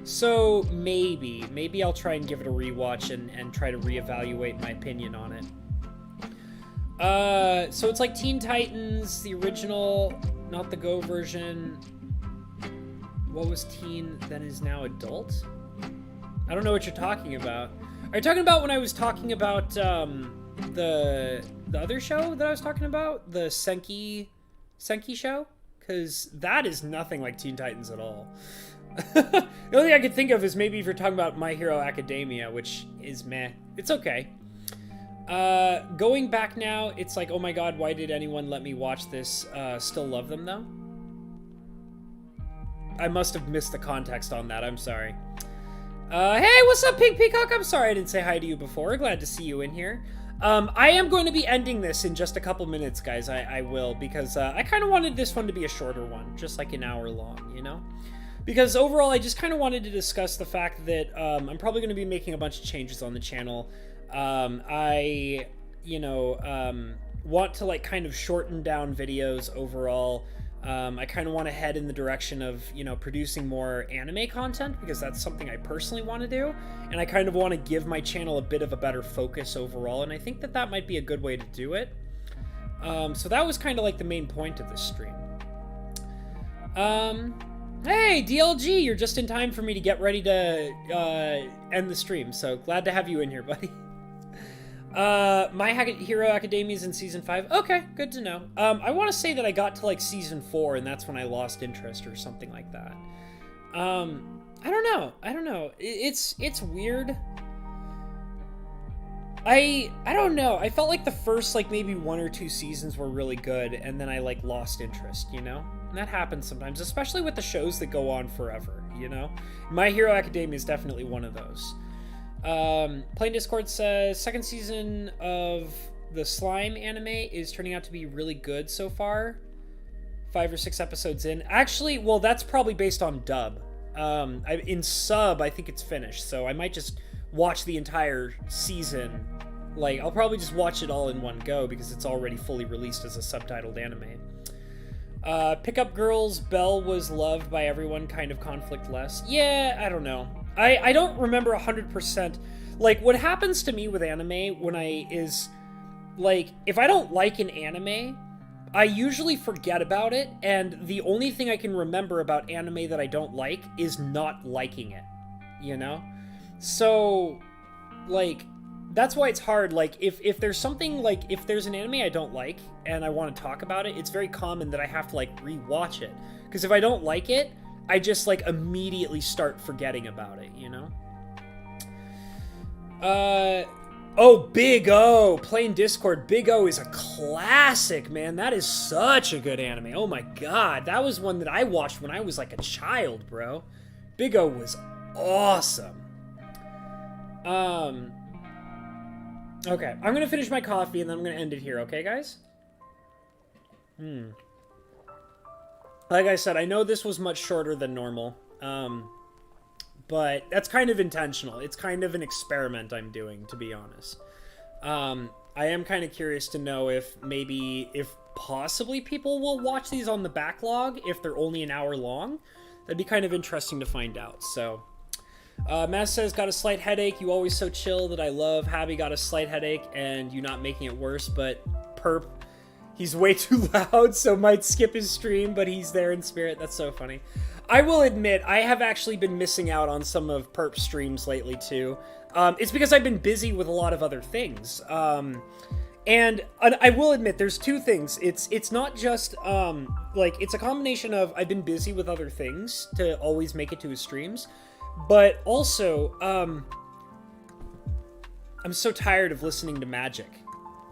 So maybe I'll try and give it a rewatch and try to reevaluate my opinion on it. So it's like Teen Titans, the original, not the Go version. What was teen that is now adult? I don't know what you're talking about. Are you talking about when I was talking about the other show that I was talking about? The Senki show? Because that is nothing like Teen Titans at all. The only thing I could think of is maybe if you're talking about My Hero Academia, which is meh. It's okay. Going back now, it's like, oh my god, why did anyone let me watch this? Still love them though? I must have missed the context on that, I'm sorry. Hey, what's up, Pink Peacock? I'm sorry I didn't say hi to you before. Glad to see you in here. I am going to be ending this in just a couple minutes, guys. I will, because I kind of wanted this one to be a shorter one, just like an hour long, you know? Because overall, I just kind of wanted to discuss the fact that I'm probably going to be making a bunch of changes on the channel. I want to like kind of shorten down videos overall. I kind of want to head in the direction of, producing more anime content, because that's something I personally want to do. And I kind of want to give my channel a bit of a better focus overall. And I think that that might be a good way to do it. So that was kind of like the main point of this stream. Hey, DLG, you're just in time for me to get ready to end the stream. So glad to have you in here, buddy. My Hero Academia is in Season 5. Okay, good to know. I want to say that I got to, like, Season 4, and that's when I lost interest or something like that. I don't know. It's weird. I don't know. I felt like the first, like, maybe 1 or 2 seasons were really good, and then I, like, lost interest, you know? And that happens sometimes, especially with the shows that go on forever, you know? My Hero Academia is definitely one of those. Plain Discord says, second season of the Slime anime is turning out to be really good so far. 5 or 6 episodes in. Actually, well, that's probably based on dub. In sub, I think it's finished, so I might just watch the entire season. Like, I'll probably just watch it all in one go, because it's already fully released as a subtitled anime. Pickup Girls, Belle was loved by everyone, kind of conflict-less. Yeah, I don't know. I don't remember 100%. Like, what happens to me with anime is, like, if I don't like an anime, I usually forget about it, and the only thing I can remember about anime that I don't like is not liking it, you know? So, like, that's why it's hard. Like, if there's something, like, if there's an anime I don't like, and I want to talk about it, it's very common that I have to, like, rewatch it. Because if I don't like it, I just, like, immediately start forgetting about it, you know? Oh, Big O! Plain Discord, Big O is a classic, man. That is such a good anime. Oh my god, that was one that I watched when I was, like, a child, bro. Big O was awesome. Okay, I'm gonna finish my coffee and then I'm gonna end it here, okay, guys? Like I said, I know this was much shorter than normal, but that's kind of intentional. It's kind of an experiment I'm doing, to be honest. I am kind of curious to know if possibly people will watch these on the backlog if they're only an hour long. That'd be kind of interesting to find out, so... Matt says, got a slight headache. You always so chill that I love. Habby got a slight headache and you not making it worse, but perp. He's way too loud, so might skip his stream, but he's there in spirit. That's so funny. I will admit, I have actually been missing out on some of Perp's streams lately, too. It's because I've been busy with a lot of other things. And I will admit, there's two things. It's not just, it's a combination of I've been busy with other things to always make it to his streams. But also, I'm so tired of listening to magic,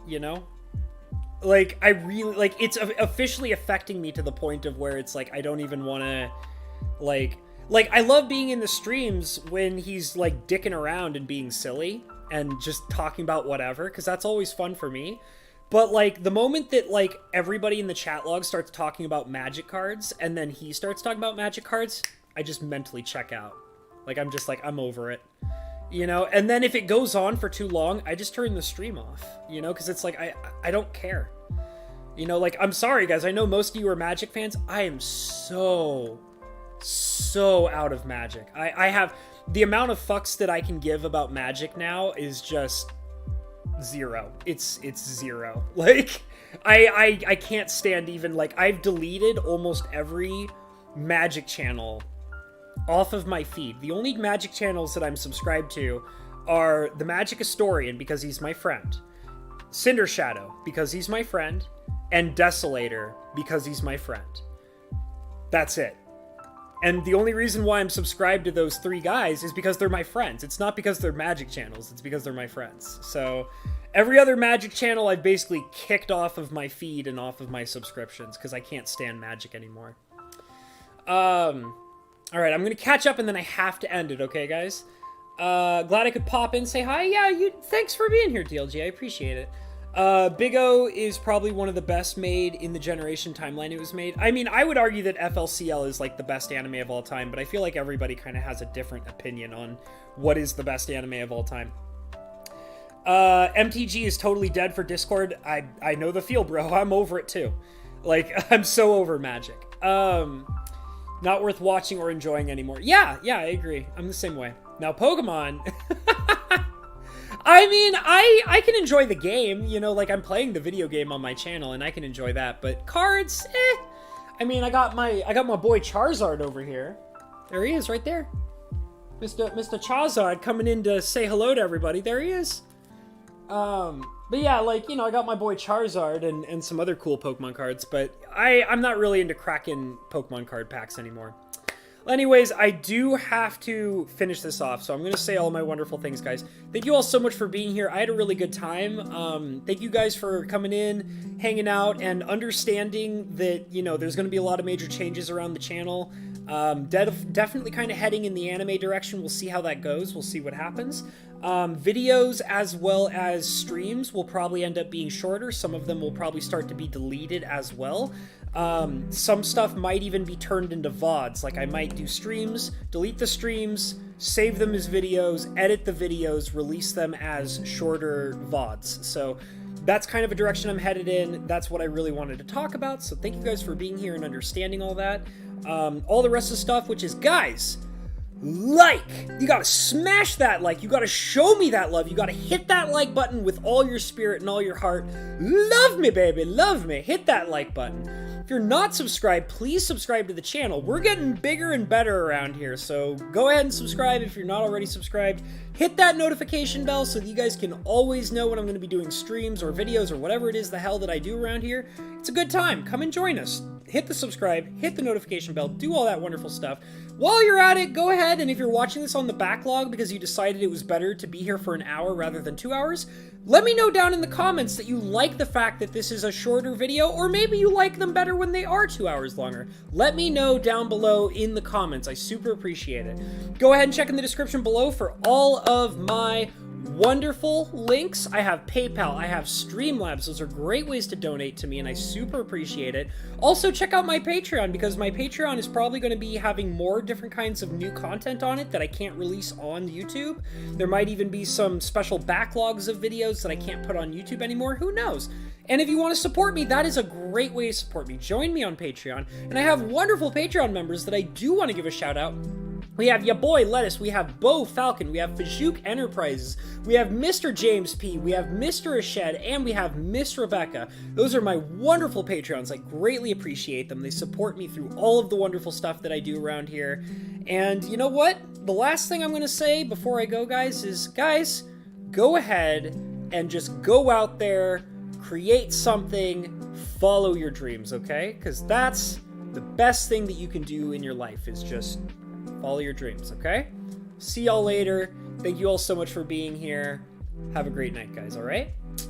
you know? Like, I really, like, it's officially affecting me to the point of where it's like, I don't even want to, like, like, I love being in the streams when he's, like, dicking around and being silly and just talking about whatever, because that's always fun for me. But, like, the moment that, like, everybody in the chat log starts talking about Magic cards, and then he starts talking about Magic cards, I just mentally check out. Like, I'm just like, I'm over it. You know? And then if it goes on for too long, I just turn the stream off. You know? Because it's like, I don't care. You know, like, I'm sorry, guys. I know most of you are Magic fans. I am so out of Magic. I have... The amount of fucks that I can give about Magic now is just... zero. It's zero. Like, I can't stand even, like, I've deleted almost every Magic channel off of my feed. The only Magic channels that I'm subscribed to are the Magic Historian, because he's my friend, Cinder Shadow, because he's my friend, and Desolator, because he's my friend. That's it. And the only reason why I'm subscribed to those three guys is because they're my friends. It's not because they're Magic channels. It's because they're my friends. So every other Magic channel I've basically kicked off of my feed and off of my subscriptions because I can't stand Magic anymore. All right, I'm going to catch up and then I have to end it, okay, guys? Glad I could pop in, say hi. Yeah, thanks for being here, DLG. I appreciate it. Big O is probably one of the best made in the generation timeline it was made. I mean, I would argue that FLCL is like the best anime of all time, but I feel like everybody kind of has a different opinion on what is the best anime of all time. MTG is totally dead for Discord. I know the feel, bro. I'm over it too. Like, I'm so over Magic. Not worth watching or enjoying anymore. Yeah, I agree. I'm the same way. Now, Pokemon... I mean, I can enjoy the game, you know, like I'm playing the video game on my channel and I can enjoy that, but cards, I mean, I got my boy Charizard over here. There he is right there. Mr. Charizard coming in to say hello to everybody. There he is. But yeah, like, you know, I got my boy Charizard and some other cool Pokemon cards, but I'm not really into cracking Pokemon card packs anymore. Anyways, I do have to finish this off, so I'm going to say all my wonderful things, guys. Thank you all so much for being here. I had a really good time. Thank you guys for coming in, hanging out, and understanding that, you know, there's going to be a lot of major changes around the channel. Definitely kind of heading in the anime direction. We'll see how that goes. We'll see what happens. Videos as well as streams will probably end up being shorter. Some of them will probably start to be deleted as well. Some stuff might even be turned into VODs. Like, I might do streams, delete the streams, save them as videos, edit the videos, release them as shorter VODs. So that's kind of a direction I'm headed in. That's what I really wanted to talk about. So thank you guys for being here and understanding all that. All the rest of the stuff, which is, guys, like, you gotta smash that like, you gotta show me that love, you gotta hit that like button with all your spirit and all your heart. Love me, baby, love me. Hit that like button. If you're not subscribed, please subscribe to the channel. We're getting bigger and better around here, so go ahead and subscribe if you're not already subscribed. Hit that notification bell so that you guys can always know when I'm going to be doing streams or videos or whatever it is the hell that I do around here. It's a good time. Come and join us. Hit the subscribe, hit the notification bell, do all that wonderful stuff. While you're at it, go ahead, and if you're watching this on the backlog because you decided it was better to be here for an hour rather than 2 hours, let me know down in the comments that you like the fact that this is a shorter video, or maybe you like them better when they are 2 hours longer. Let me know down below in the comments. I super appreciate it. Go ahead and check in the description below for all of my wonderful links. I have PayPal, I have Streamlabs. Those are great ways to donate to me, and I super appreciate it. Also, check out my Patreon, because my Patreon is probably going to be having more different kinds of new content on it that I can't release on YouTube. There might even be some special backlogs of videos that I can't put on YouTube anymore. Who knows? And if you want to support me, that is a great way to support me. Join me on Patreon. And I have wonderful Patreon members that I do want to give a shout out. We have ya boy Lettuce, we have Bo Falcon, we have Fajouk Enterprises, we have Mr. James P, we have Mr. Ashed, and we have Miss Rebecca. Those are my wonderful Patreons. I greatly appreciate them. They support me through all of the wonderful stuff that I do around here. And you know what? The last thing I'm going to say before I go, guys, is, guys, go ahead and just go out there, create something, follow your dreams, okay? Because that's the best thing that you can do in your life, is just follow your dreams, okay? See y'all later. Thank you all so much for being here. Have a great night, guys, all right?